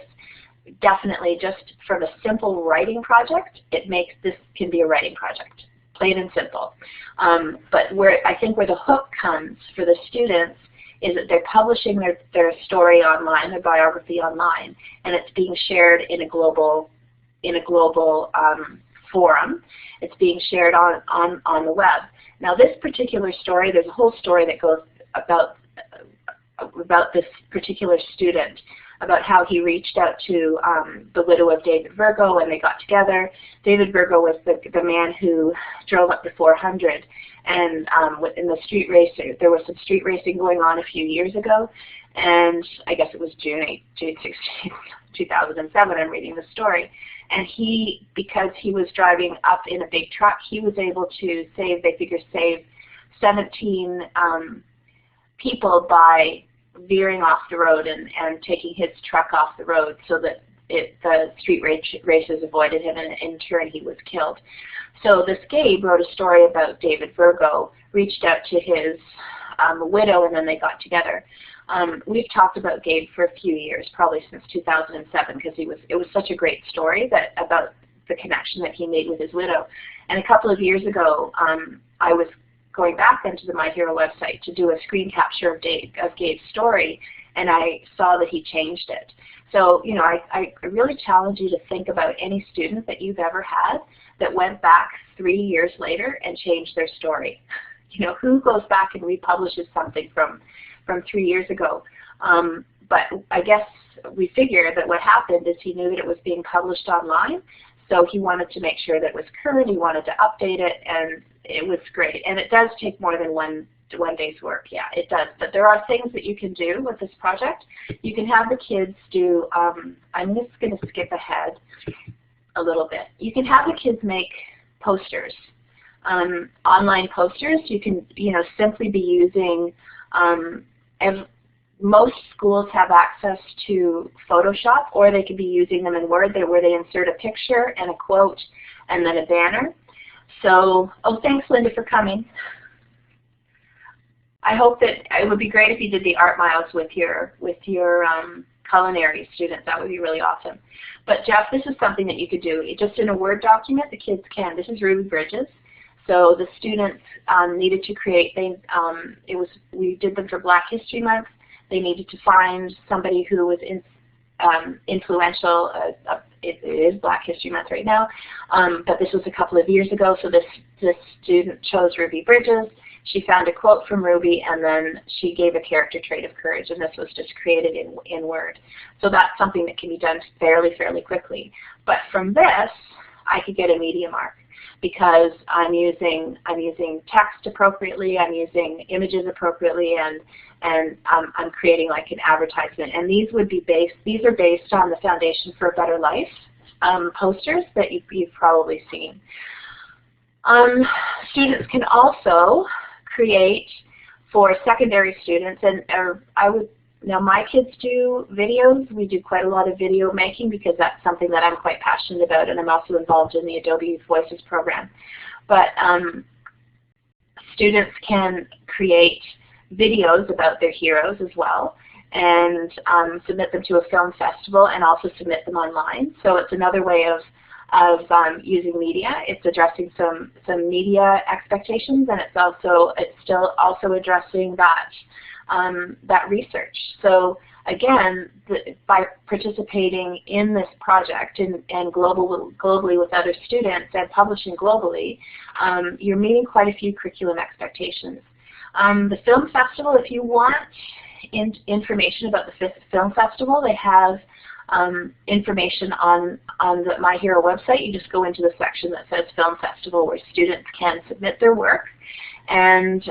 definitely, just from a simple writing project, this can be a writing project, plain and simple. But I think where the hook comes for the students is that they're publishing their story online, their biography online, and it's being shared in a global forum. It's being shared on the web. Now, this particular story, there's a whole story that goes about this particular student, about how he reached out to the widow of David Virgo, and they got together. David Virgo was the man who drove up the 400, and in the street race, there was some street racing going on a few years ago, and I guess it was June 16, 2007, I'm reading the story. And because he was driving up in a big truck, he was able to save 17 people by veering off the road and taking his truck off the road, so that the street races avoided him, and in turn he was killed. So this Gabe wrote a story about David Virgo, reached out to his widow, and then they got together. We've talked about Gabe for a few years, probably since 2007, because it was such a great story about the connection that he made with his widow. And a couple of years ago, I was going back into the My Hero website to do a screen capture of Gabe's story, and I saw that he changed it. So, you know, I really challenge you to think about any student that you've ever had that went back 3 years later and changed their story. You know, who goes back and republishes something from 3 years ago? But I guess we figure that what happened is he knew that it was being published online, so he wanted to make sure that it was current, he wanted to update it, and it was great. And it does take more than one day's work, yeah, it does. But there are things that you can do with this project. You can have the kids do, I'm just going to skip ahead a little bit. You can have the kids make posters, online posters. You can, you know, simply be using, most schools have access to Photoshop, or they could be using them in Word where they insert a picture and a quote and then a banner. So, oh, thanks, Linda, for coming. I hope that it would be great if you did the art miles with your culinary students. That would be really awesome. But Jeff, this is something that you could do. Just in a Word document, the kids can. This is Ruby Bridges. So the students needed to create, we did them for Black History Month. They needed to find somebody who was influential. It is Black History Month right now, but this was a couple of years ago, so this student chose Ruby Bridges. She found a quote from Ruby, and then she gave a character trait of courage, and this was just created in Word. So that's something that can be done fairly quickly. But from this, I could get a media mark, because I'm using text appropriately, I'm using images appropriately, and I'm creating like an advertisement. And these are based on the Foundation for a Better Life posters that you've probably seen. Students can also create for secondary students, now my kids do videos. We do quite a lot of video making because that's something that I'm quite passionate about, and I'm also involved in the Adobe Voices program. But students can create videos about their heroes as well, and submit them to a film festival, and also submit them online. So it's another way of using media. It's addressing some media expectations, and it's still also addressing that research. So again, by participating in this project and globally with other students and publishing globally, you're meeting quite a few curriculum expectations. The film festival, if you want information about the film festival, they have information on the My Hero website. You just go into the section that says Film Festival, where students can submit their work, and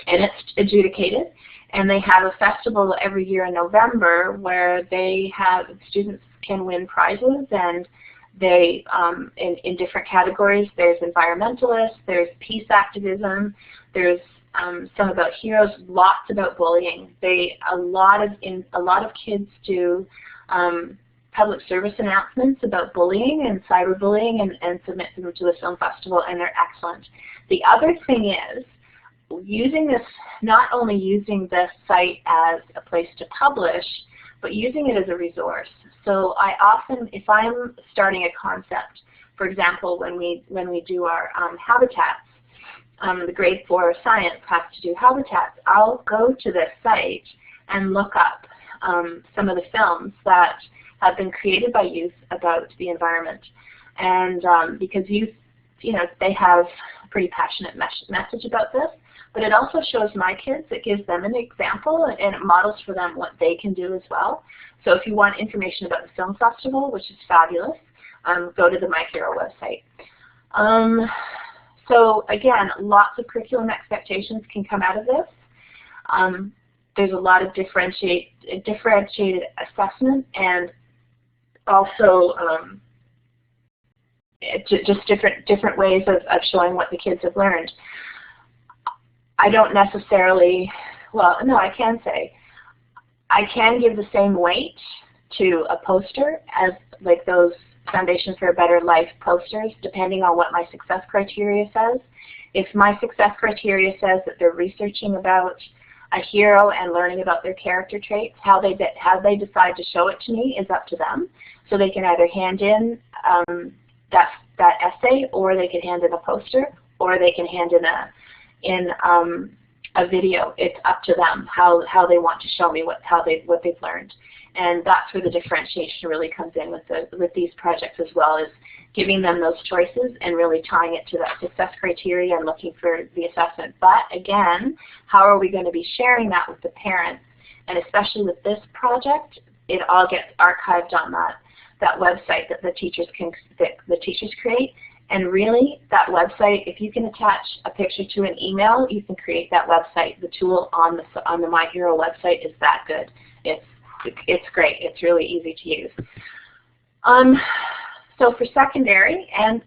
it's adjudicated. And they have a festival every year in November where students can win prizes, and they in different categories. There's environmentalists, there's peace activism, there's some about heroes, lots about bullying. A lot of kids do public service announcements about bullying and cyberbullying, and submit them to the film festival, and they're excellent. The other thing is, not only using this site as a place to publish, but using it as a resource. So I often, if I'm starting a concept, for example, when we do our habitats, the grade 4 science has to do habitats, I'll go to this site and look up some of the films that have been created by youth about the environment. And because youth, they have a pretty passionate message about this, but it also shows my kids, it gives them an example, and it models for them what they can do as well. So if you want information about the film festival, which is fabulous, go to the My Hero website. So again, lots of curriculum expectations can come out of this. There's a lot of differentiated assessment, and also just different ways of showing what the kids have learned. I don't necessarily, well, no, I can say, I can give the same weight to a poster as like those Foundation for a Better Life posters, depending on what my success criteria says. If my success criteria says that they're researching about a hero and learning about their character traits, how they decide to show it to me is up to them. So they can either hand in that essay, or they can hand in a poster, or they can hand in a video. It's up to them how they want to show me what they've learned. And that's where the differentiation really comes in with these projects as well, is giving them those choices and really tying it to that success criteria and looking for the assessment. But again, how are we going to be sharing that with the parents? And especially with this project, it all gets archived on that website that the teachers create. And really, that website, if you can attach a picture to an email, you can create that website. The tool on the My Hero website is that good. It's great. It's really easy to use. So for secondary and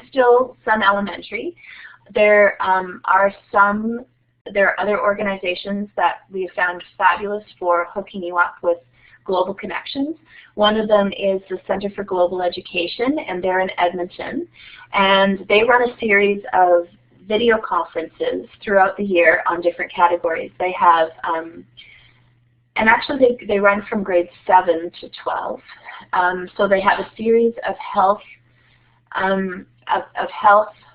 still some elementary, there are other organizations that we have found fabulous for hooking you up with global connections. One of them is the Center for Global Education, and they're in Edmonton. And they run a series of video conferences throughout the year on different categories. They have, and actually they run from grade 7 to 12. So they have a series of health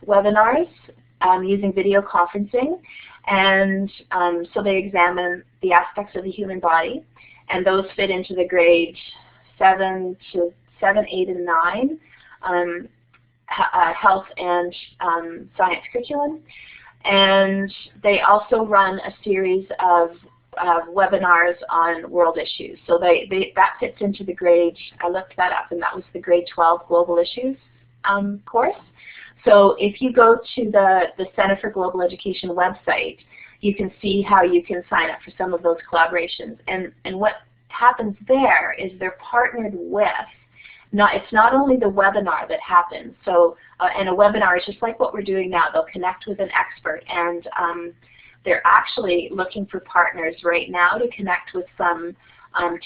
webinars using video conferencing, and so they examine the aspects of the human body, and those fit into the grade 7, 8, and 9 health and science curriculum. And they also run a series of webinars on world issues. So that fits into the grade, I looked that up, and that was the grade 12 Global Issues course. So if you go to the Center for Global Education website, you can see how you can sign up for some of those collaborations. And what happens there is they're partnered with, it's not only the webinar that happens. So, and a webinar is just like what we're doing now. They'll connect with an expert, and they're actually looking for partners right now to connect with some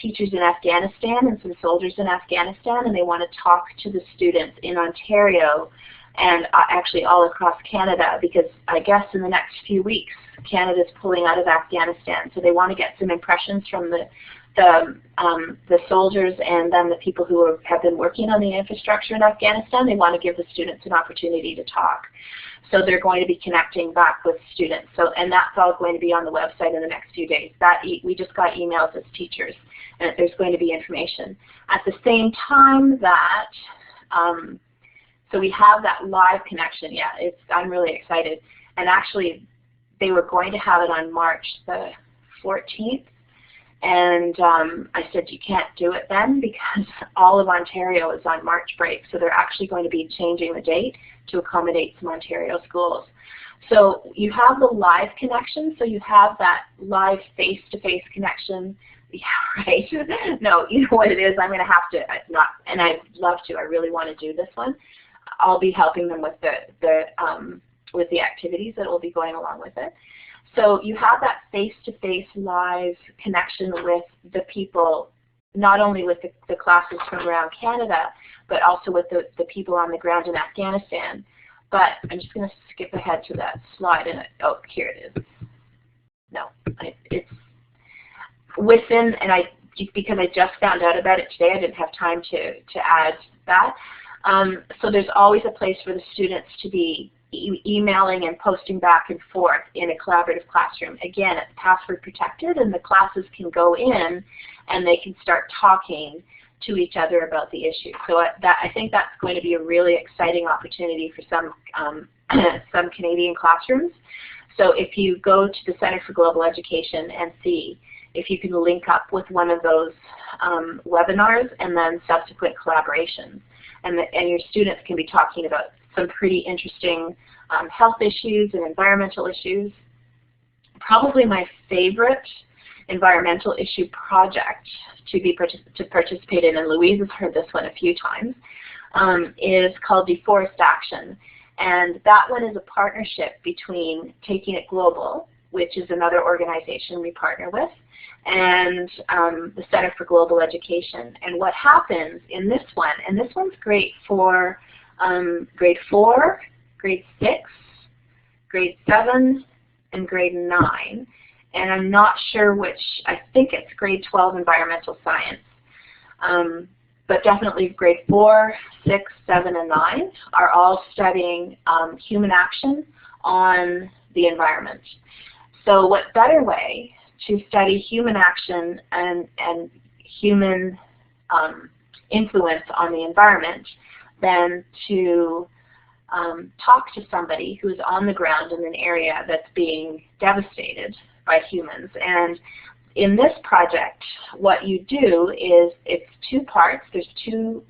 teachers in Afghanistan and some soldiers in Afghanistan, and they want to talk to the students in Ontario and actually all across Canada, because I guess in the next few weeks Canada's pulling out of Afghanistan. So they want to get some impressions from the soldiers and then the people who have been working on the infrastructure in Afghanistan. They want to give the students an opportunity to talk. So they're going to be connecting back with students. So, and that's all going to be on the website in the next few days. We just got emails as teachers, and there's going to be information. At the same time that, so we have that live connection. Yeah, I'm really excited. And actually, they were going to have it on March the 14th. And I said, you can't do it then because all of Ontario is on March break. So they're actually going to be changing the date to accommodate some Ontario schools. So you have the live connection. So you have that live face-to-face connection. Yeah, right. No, you know what it is? I'm going to have to, and I'd love to. I really want to do this one. I'll be helping them with the activities that will be going along with it. So you have that face-to-face live connection with the people, not only with the classes from around Canada, but also with the people on the ground in Afghanistan. But I'm just going to skip ahead to that slide. Oh, here it is. No, it's within, and because I just found out about it today, I didn't have time to add that. So there's always a place for the students to be emailing and posting back and forth in a collaborative classroom. Again, it's password protected, and the classes can go in and they can start talking to each other about the issue. So I think that's going to be a really exciting opportunity for some Canadian classrooms. So if you go to the Center for Global Education and see if you can link up with one of those webinars and then subsequent collaborations, and your students can be talking about some pretty interesting health issues and environmental issues. Probably my favorite environmental issue project to participate in, and Louise has heard this one a few times, is called Deforestation. And that one is a partnership between Taking It Global, which is another organization we partner with, and the Center for Global Education. And what happens in this one, and this one's great for grade 4, grade 6, grade 7, and grade 9. And I'm not sure which, I think it's grade 12 environmental science. but definitely grade 4, 6, 7, and 9 are all studying human action on the environment. So what better way to study human action and human influence on the environment than to talk to somebody who's on the ground in an area that's being devastated by humans. And in this project, what you do is, it's 2 parts. There's two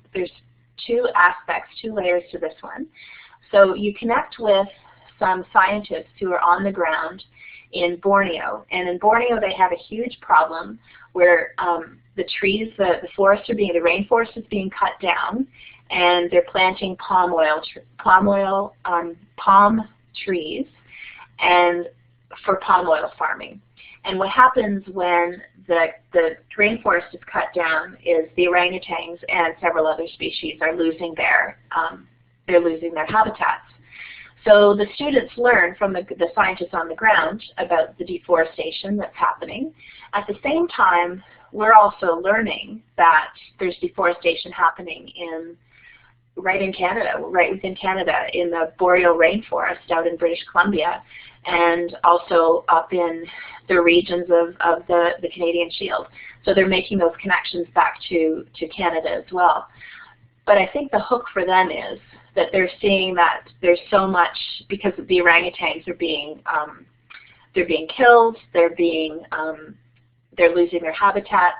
aspects, 2 layers to this one. So you connect with some scientists who are on the ground in Borneo. And in Borneo, they have a huge problem where the trees, the rainforest is being cut down, and they're planting palm trees and for palm oil farming. And what happens when the rainforest is cut down is the orangutans and several other species are losing their habitats. So the students learn from the scientists on the ground about the deforestation that's happening. At the same time, we're also learning that there's deforestation happening right within Canada, in the boreal rainforest out in British Columbia, and also up in the regions of the Canadian Shield. So they're making those connections back to Canada as well. But I think the hook for them is that they're seeing that there's so much, because the orangutans are being killed, they're losing their habitats,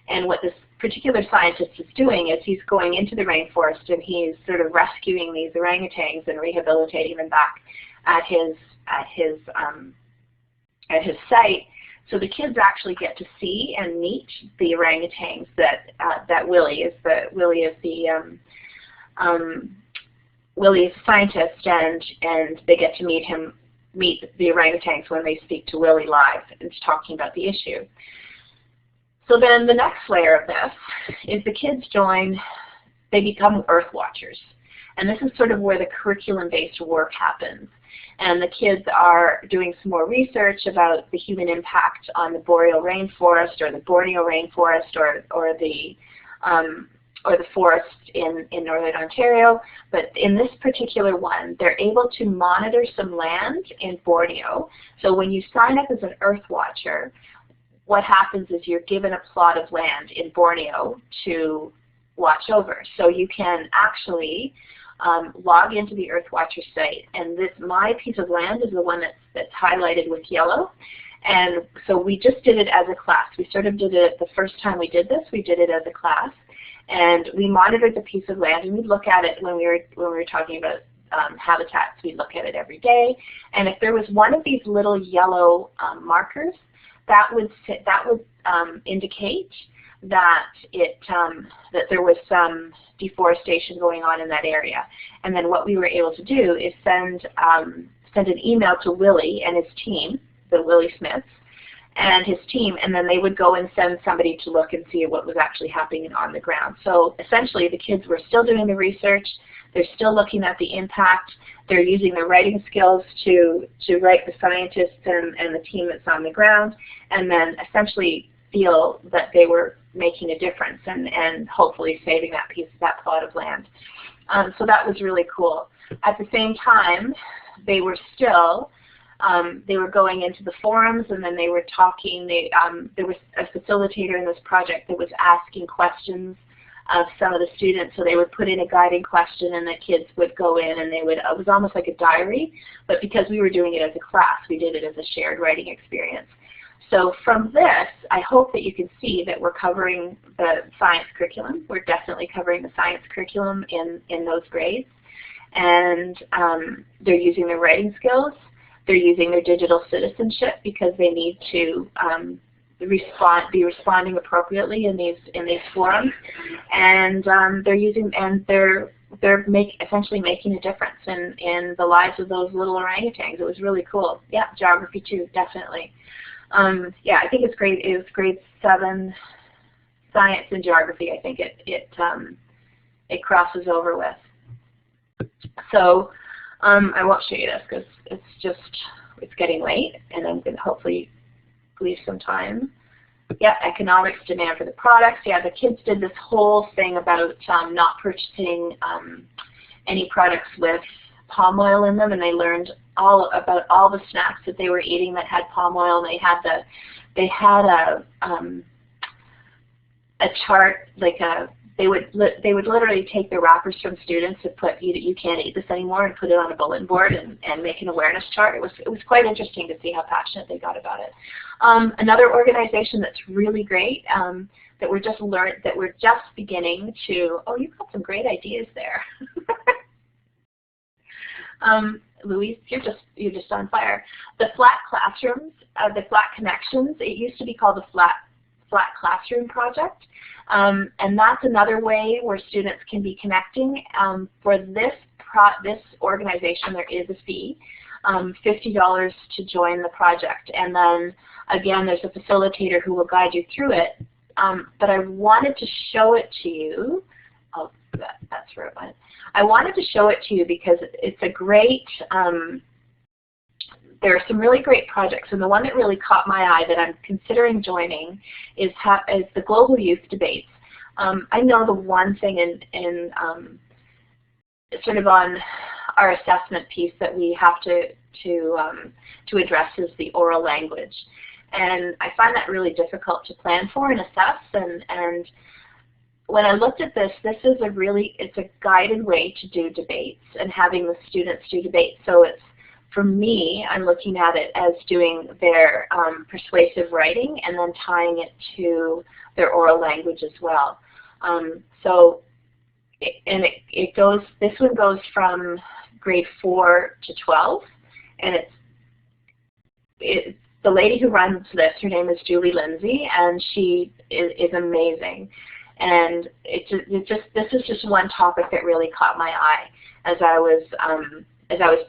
and what this particular scientist is doing is he's going into the rainforest and he's sort of rescuing these orangutans and rehabilitating them back at his site. So the kids actually get to see and meet the orangutans that Willie is a scientist, and they get to meet the orangutans when they speak to Willie live and talking about the issue. So then the next layer of this is the kids they become Earth Watchers. And this is sort of where the curriculum-based work happens. And the kids are doing some more research about the human impact on the boreal rainforest or the Borneo rainforest or the forest in Northern Ontario. But in this particular one, they're able to monitor some land in Borneo. So when you sign up as an Earth Watcher, what happens is you're given a plot of land in Borneo to watch over. So you can actually log into the Earth Watcher site, and my piece of land is the one that's highlighted with yellow. And so we just did it as a class. We sort of did it the first time we did this. We did it as a class, and we monitored the piece of land, and we'd look at it when we were talking about habitats. We'd look at it every day, and if there was one of these little yellow markers, that would indicate that that there was some deforestation going on in that area. And then what we were able to do is send an email to Willie and his team, the Willie Smiths, and his team, and then they would go and send somebody to look and see what was actually happening on the ground. So essentially the kids were still doing the research, they're still looking at the impact, they're using their writing skills to write the scientists and the team that's on the ground, and then essentially feel that they were making a difference and hopefully saving that plot of land. So that was really cool. At the same time, they were still they were going into the forums, and then they were talking. There was a facilitator in this project that was asking questions of some of the students. So they would put in a guiding question, and the kids would go in, and it was almost like a diary. But because we were doing it as a class, we did it as a shared writing experience. So from this, I hope that you can see that we're covering the science curriculum. We're definitely covering the science curriculum in those grades. And they're using their writing skills. They're using their digital citizenship because they need to be responding appropriately in these forums. And they're essentially making a difference in the lives of those little orangutans. It was really cool. Yeah, geography too, definitely. Yeah, I think it's great. It was grade 7 science and geography. I think it crosses over with. So I won't show you this because it's getting late, and I'm going to hopefully leave some time Yeah, economics, demand for the products. Yeah, the kids did this whole thing about not purchasing any products with palm oil in them, and they learned all about all the snacks that they were eating that had palm oil. And they had a chart, like they would literally take the wrappers from students and put you can't eat this anymore, and put it on a bulletin board and make an awareness chart. It was quite interesting to see how passionate they got about it. Another organization that's really great that we're just beginning to. Oh, you've got some great ideas there. Louise, you're just on fire. The flat classrooms, the flat connections. It used to be called the flat classroom project, and that's another way where students can be connecting. For this organization, there is a fee, $50 to join the project, and then again, there's a facilitator who will guide you through it. But I wanted to show it to you. Oh, that's where it went. I wanted to show it to you because it's a great, there are some really great projects, and the one that really caught my eye that I'm considering joining is the Global Youth Debates. I know the one thing in sort of on our assessment piece that we have to address is the oral language. And I find that really difficult to plan for and assess, and when I looked at this, it's a guided way to do debates and having the students do debates. So it's, for me, I'm looking at it as doing their persuasive writing and then tying it to their oral language as well. This one goes from grade 4 to 12, and it's the lady who runs this, her name is Julie Lindsay, and she is amazing. And this is just one topic that really caught my eye as I was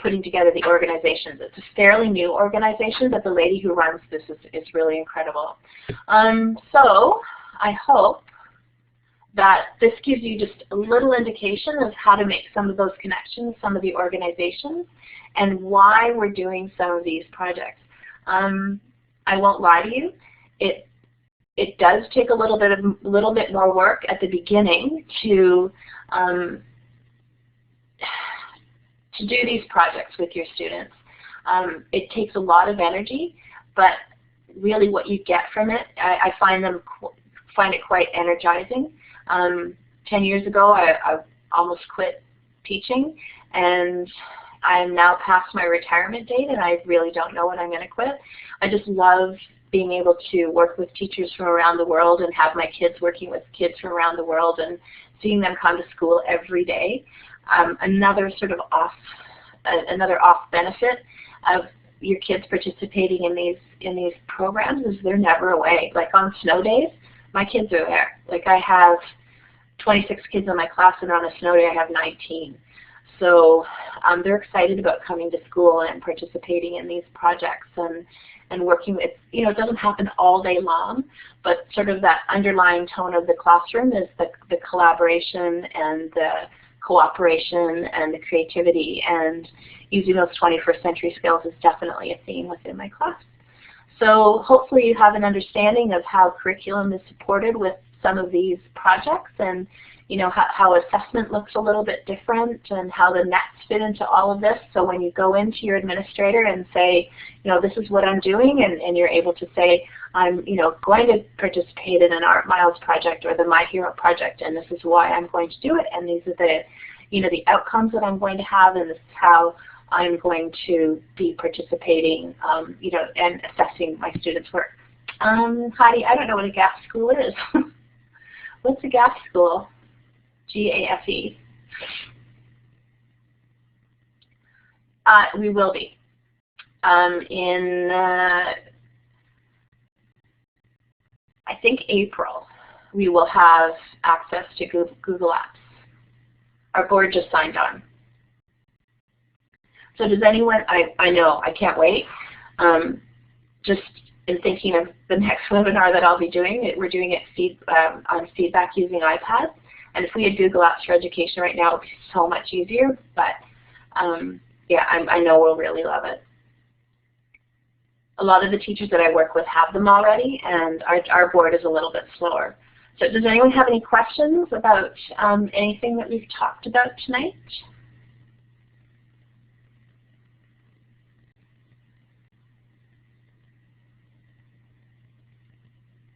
putting together the organizations. It's a fairly new organization, but the lady who runs this is really incredible. So I hope that this gives you just a little indication of how to make some of those connections, some of the organizations, and why we're doing some of these projects. I won't lie to you, it does take a little bit more work at the beginning to do these projects with your students. It takes a lot of energy, but really what you get from it, I find it quite energizing. 10 years ago, I almost quit teaching, and I'm now past my retirement date, and I really don't know when I'm going to quit. I just love being able to work with teachers from around the world and have my kids working with kids from around the world and seeing them come to school every day. Another sort of off benefit of your kids participating in these programs is they're never away. Like on snow days, my kids are there. Like I have 26 kids in my class, and on a snow day I have 19. So they're excited about coming to school and participating in these projects and working with, it doesn't happen all day long, but sort of that underlying tone of the classroom is the collaboration and the cooperation and the creativity, and using those 21st century skills is definitely a theme within my class. So hopefully you have an understanding of how curriculum is supported with some of these projects, and how assessment looks a little bit different, and how the nets fit into all of this. So when you go into your administrator and say, this is what I'm doing, and you're able to say, I'm going to participate in an Art Miles project or the My Hero project, and this is why I'm going to do it, and these are the outcomes that I'm going to have, and this is how I'm going to be participating, and assessing my students' work. Heidi, I don't know what a GAF school is. What's a GAF school? G-A-F-E. We will be. In, I think April, we will have access to Google Apps. Our board just signed on. So does anyone, I know, I can't wait. Just in thinking of the next webinar that I'll be doing, we're doing it on feedback using iPads. And if we had Google Apps for Education right now, it would be so much easier. But yeah, I know we'll really love it. a lot of the teachers that I work with have them already, and our board is a little bit slower. So does anyone have any questions about anything that we've talked about tonight?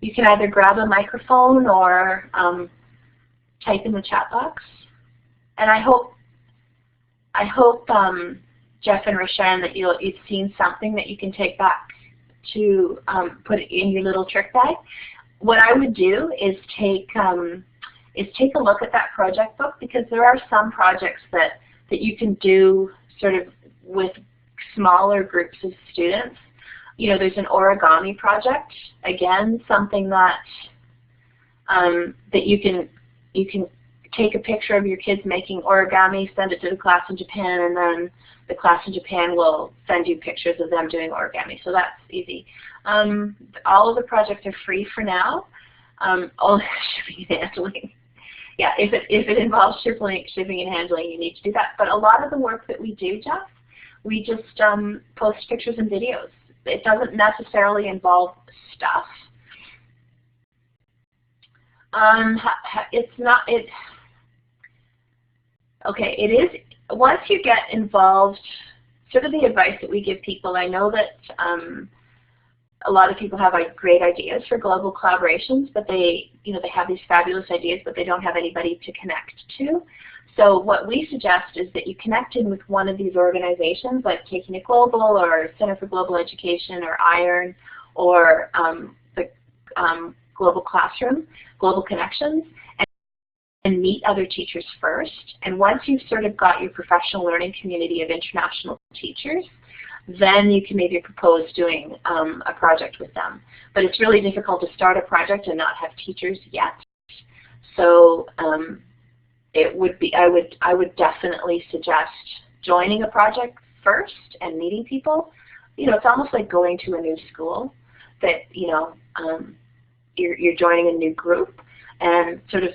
You can either grab a microphone or type in the chat box. And I hope Jeff and Rashan, that you've seen something that you can take back to put it in your little trick bag. What I would do is take a look at that project book, because there are some projects that you can do sort of with smaller groups of students. You know, there's an origami project, again, something that that you can take a picture of your kids making origami, send it to the class in Japan, and then the class in Japan will send you pictures of them doing origami. So that's easy. All of the projects are free for now. All shipping and handling. Yeah, if it involves shipping and handling, you need to do that. But a lot of the work that we do, Jeff, we just post pictures and videos. It doesn't necessarily involve stuff. Okay, it is, once you get involved, sort of the advice that we give people, I know that a lot of people have great ideas for global collaborations, but they have these fabulous ideas, but they don't have anybody to connect to. So what we suggest is that you connect in with one of these organizations, like Taking It Global, or Center for Global Education, or IRN, or the Global Classroom, Global Connections, and meet other teachers first. And once you've sort of got your professional learning community of international teachers, then you can maybe propose doing a project with them. But it's really difficult to start a project and not have teachers yet. So it would be, I would definitely suggest joining a project first and meeting people. You know, it's almost like going to a new school, that you're joining a new group and sort of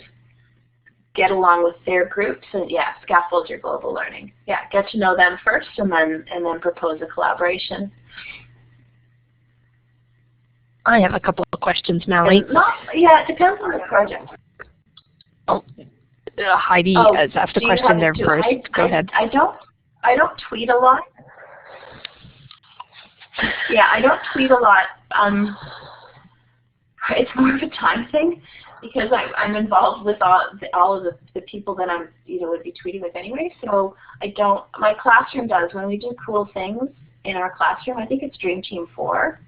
get along with their groups, and yeah, scaffold your global learning. Yeah, get to know them first, and then propose a collaboration. I have a couple of questions, Mallie. Yeah, it depends on the project. Oh, Heidi has asked a question there first. Go ahead. I don't tweet a lot. Yeah, I don't tweet a lot. It's more of a time thing, because I'm involved with all of the people that I'm would be tweeting with anyway. So I don't. My classroom does, when we do cool things in our classroom. I think it's Dream Team 4.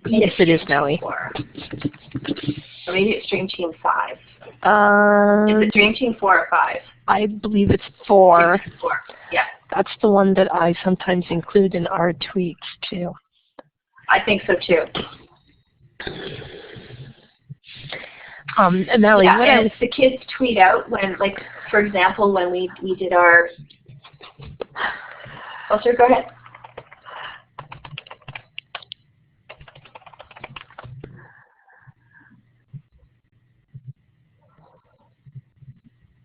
Yes, it is, Mallie. Or maybe it's Dream Team 5. Is it Dream Team 4 or 5? I believe it's 4. 4. Yeah. That's the one that I sometimes include in our tweets too. I think so too. Mallie, yeah, and the kids tweet out when, like, for example, when we did our. Oh, sir, go ahead.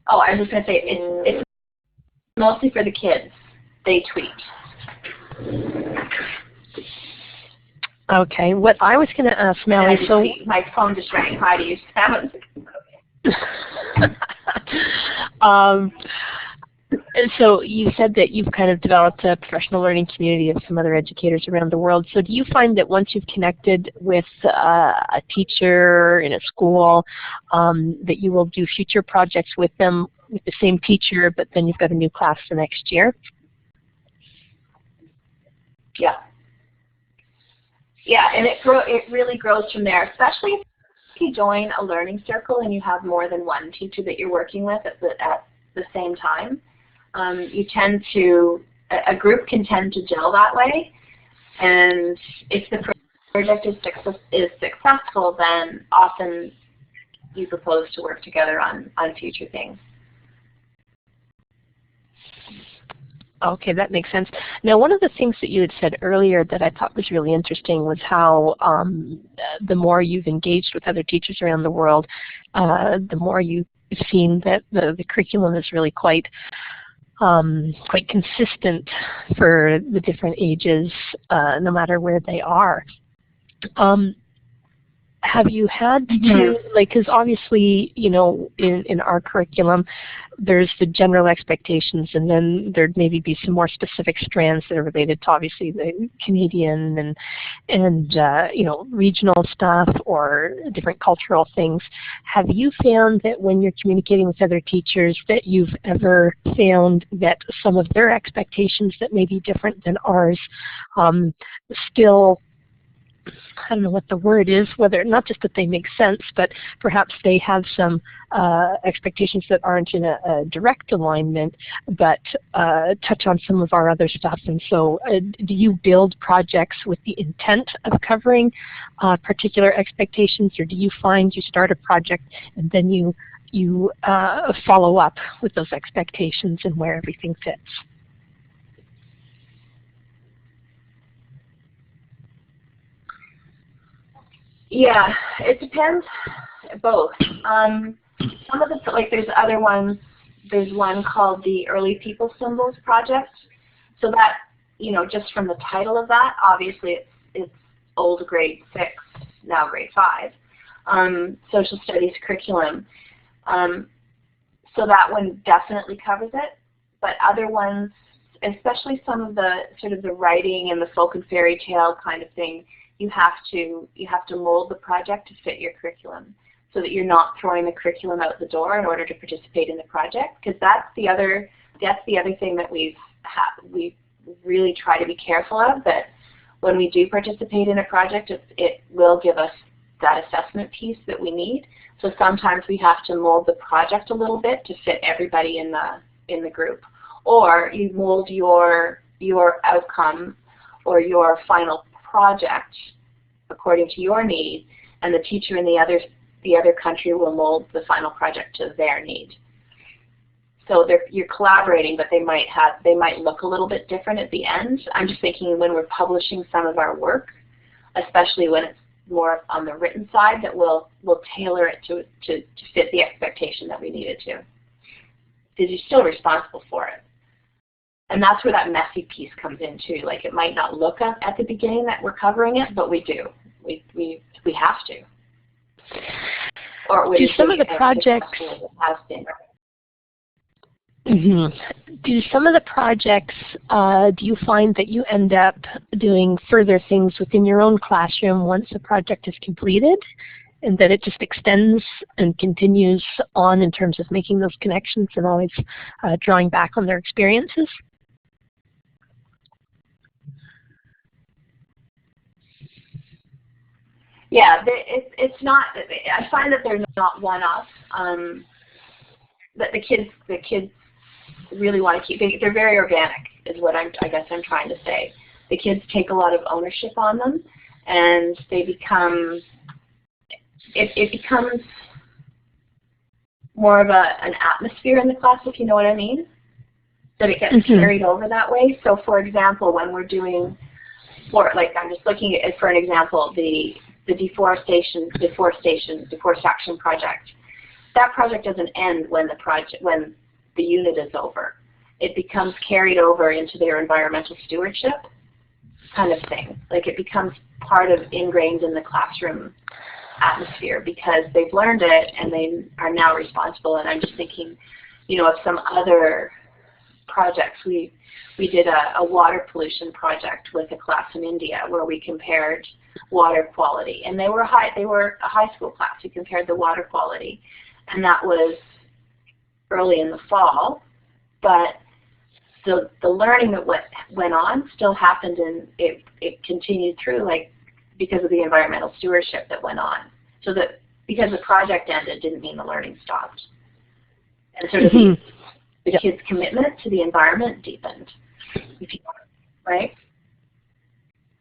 Oh, I was just going to say, it's mostly for the kids. They tweet. Okay, what I was going to ask, Mallie, so... My phone just rang. Hi to you, Sam. So you said that you've kind of developed a professional learning community of some other educators around the world. So do you find that once you've connected with a teacher in a school, that you will do future projects with them, with the same teacher, but then you've got a new class the next year? Yeah. Yeah, and it really grows from there, especially if you join a learning circle and you have more than one teacher that you're working with at the same time. You tend to, a group can tend to gel that way, and if the project is successful, then often you propose to work together on future things. Okay, that makes sense. Now, one of the things that you had said earlier that I thought was really interesting was how the more you've engaged with other teachers around the world, the more you've seen that the curriculum is really quite quite consistent for the different ages, no matter where they are. Have you had to, like, because obviously, you know, in our curriculum, there's the general expectations, and then there'd maybe be some more specific strands that are related to obviously the Canadian and you know, regional stuff or different cultural things. Have you found that when you're communicating with other teachers that you've ever found that some of their expectations that may be different than ours still, I don't know what the word is, whether not just that they make sense, but perhaps they have some expectations that aren't in a direct alignment, but touch on some of our other stuff. And so do you build projects with the intent of covering particular expectations, or do you find you start a project and then you follow up with those expectations and where everything fits? Yeah, it depends, both. Some of the, like, there's other ones, there's one called the Early People Symbols Project. So that, you know, just from the title of that, obviously it's old grade 6, now grade 5, social studies curriculum. So that one definitely covers it, but other ones, especially some of the sort of the writing and the folk and fairy tale kind of thing, you have to mold the project to fit your curriculum so that you're not throwing the curriculum out the door in order to participate in the project, because that's the other thing that we really try to be careful of, that when we do participate in a project, it will give us that assessment piece that we need. So sometimes we have to mold the project a little bit to fit everybody in the group, or you mold your outcome or your final project according to your need, and the teacher in the other country will mold the final project to their need. So you're collaborating, but they might look a little bit different at the end. I'm just thinking when we're publishing some of our work, especially when it's more on the written side, that we'll tailor it to fit the expectation that we need it to, because you're still responsible for it. And that's where that messy piece comes in too. Like, it might not look at the beginning that we're covering it, but we do. We have to. Or do some of the projects do some of the projects, do you find that you end up doing further things within your own classroom once the project is completed, and that it just extends and continues on in terms of making those connections and always drawing back on their experiences? Yeah, it's not. I find that they're not one-off. That the kids really want to keep. They're very organic, is what I guess I'm trying to say. The kids take a lot of ownership on them, and they become. It becomes more of an atmosphere in the class, if you know what I mean. That it gets carried over that way. So, for example, when we're doing, I'm just looking at, for an example, the deforestation project. That project doesn't end when the unit is over. It becomes carried over into their environmental stewardship kind of thing. Like, it becomes part of ingrained in the classroom atmosphere because they've learned it and they are now responsible. And I'm just thinking, you know, of some other projects. We did a water pollution project with a class in India where we compared water quality, and they were a high school class. We compared the water quality, and that was early in the fall, but the learning that went on still happened, and it continued through, like, because of the environmental stewardship that went on. So that because the project ended didn't mean the learning stopped. And sort of the kids' commitment to the environment deepened, if you want, right?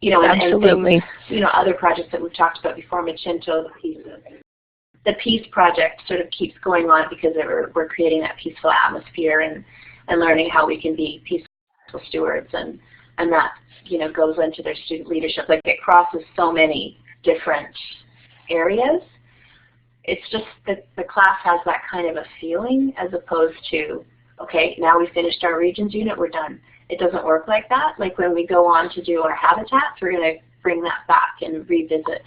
You know, absolutely. And you know, other projects that we've talked about before, Machinto, the Peace Project sort of keeps going on because we're creating that peaceful atmosphere and learning how we can be peaceful stewards, and that, you know, goes into their student leadership. Like, it crosses so many different areas. It's just that the class has that kind of a feeling, as opposed to okay, now we finished our regions unit, we're done. It doesn't work like that. Like when we go on to do our habitats, we're going to bring that back and revisit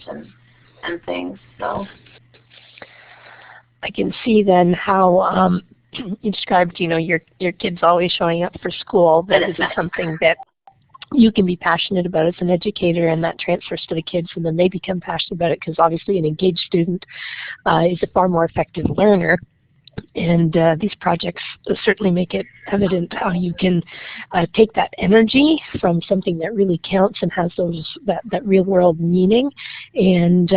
and things. So I can see then how you described, your kids always showing up for school. That is something that you can be passionate about as an educator, and that transfers to the kids, and then they become passionate about it, because obviously an engaged student is a far more effective learner. And these projects certainly make it evident how you can take that energy from something that really counts and has that real world meaning, and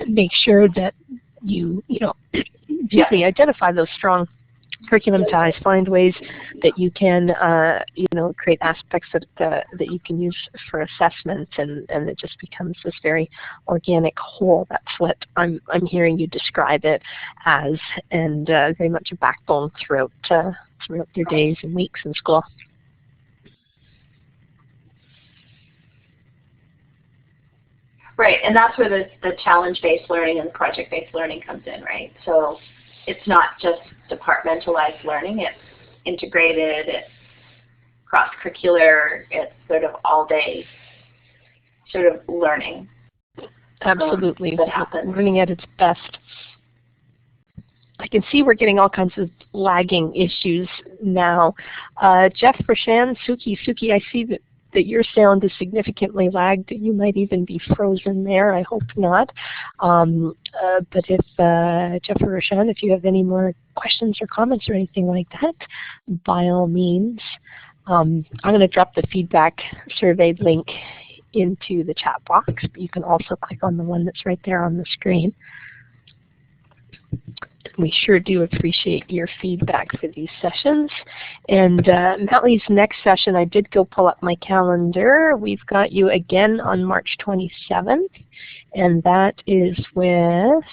make sure that you deeply identify those strong curriculum ties, find ways that you can create aspects that you can use for assessment, and it just becomes this very organic whole. That's what I'm hearing you describe it as, and very much a backbone throughout your days and weeks in school. Right, and that's where the challenge-based learning and the project-based learning comes in, right? So it's not just departmentalized learning, it's integrated, it's cross-curricular, it's sort of all-day sort of learning. Absolutely, that happens. Learning at its best. I can see we're getting all kinds of lagging issues now. Jeff, Rashan, Suki, I see that your sound is significantly lagged. You might even be frozen there. I hope not. But if Jeff or Rashan, if you have any more questions or comments or anything like that, by all means. I'm going to drop the feedback survey link into the chat box, but you can also click on the one that's right there on the screen. We sure do appreciate your feedback for these sessions. And Mally's next session, I did go pull up my calendar. We've got you again on March 27th, and that is with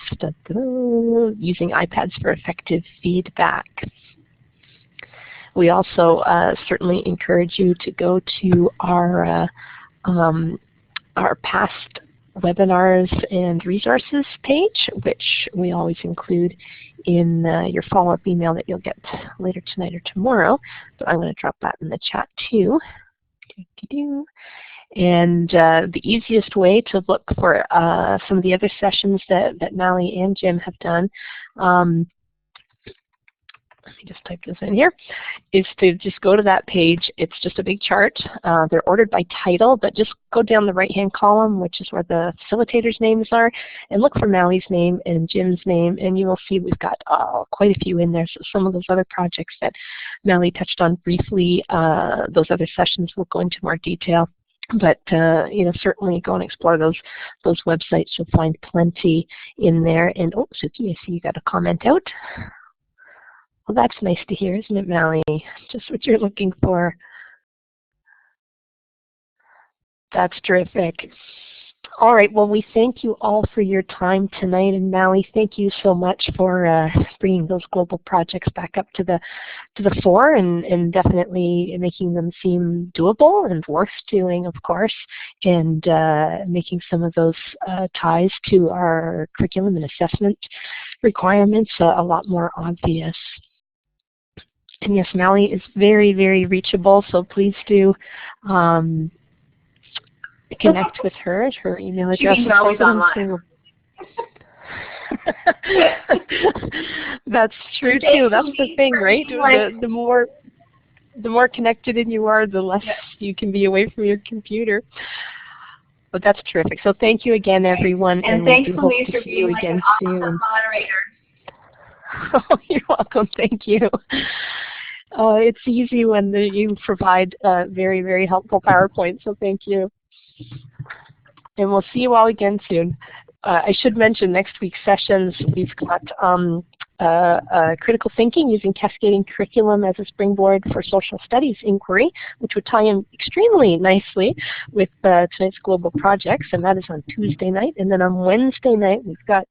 using iPads for effective feedback. We also certainly encourage you to go to our past webinars and resources page, which we always include in your follow-up email that you'll get later tonight or tomorrow. But I'm going to drop that in the chat too. And the easiest way to look for some of the other sessions that Mally and Jim have done, let me just type this in here, is to just go to that page. It's just a big chart. They're ordered by title, but just go down the right-hand column, which is where the facilitators' names are, and look for Mally's name and Jim's name, and you will see we've got quite a few in there. So some of those other projects that Mally touched on briefly, those other sessions will go into more detail. But certainly go and explore those websites. You'll find plenty in there. And oh, Suki, I see you got a comment out. Well, that's nice to hear, isn't it, Mally? Just what you're looking for. That's terrific. All right, well, we thank you all for your time tonight. And Mally, thank you so much for bringing those global projects back up to the fore, and definitely making them seem doable and worth doing, of course, and making some of those ties to our curriculum and assessment requirements a lot more obvious. And yes, Mally is very, very reachable, so please do connect with her. Her email address is always online. That's true too. That's the thing, right? The more connected in you are, the less you can be away from your computer. But that's terrific. So thank you again, everyone, and thanks, Louise, for being like an awesome moderator. Oh, you're welcome. Thank you. It's easy when you provide very, very helpful PowerPoint, so thank you. And we'll see you all again soon. I should mention next week's sessions, we've got critical thinking using cascading curriculum as a springboard for social studies inquiry, which would tie in extremely nicely with tonight's global projects, and that is on Tuesday night. And then on Wednesday night, we've got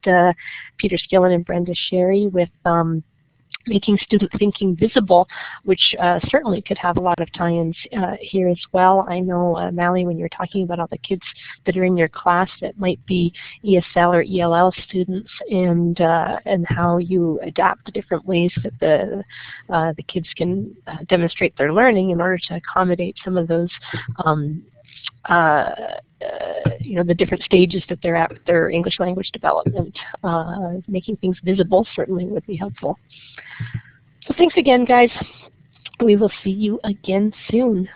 Peter Skillen and Brenda Sherry with making student thinking visible, which certainly could have a lot of tie-ins here as well. I know, Mally, when you're talking about all the kids that are in your class that might be ESL or ELL students, and how you adapt the different ways that the kids can demonstrate their learning in order to accommodate some of those you know, the different stages that they're at with their English language development. Making things visible certainly would be helpful. So thanks again, guys. We will see you again soon.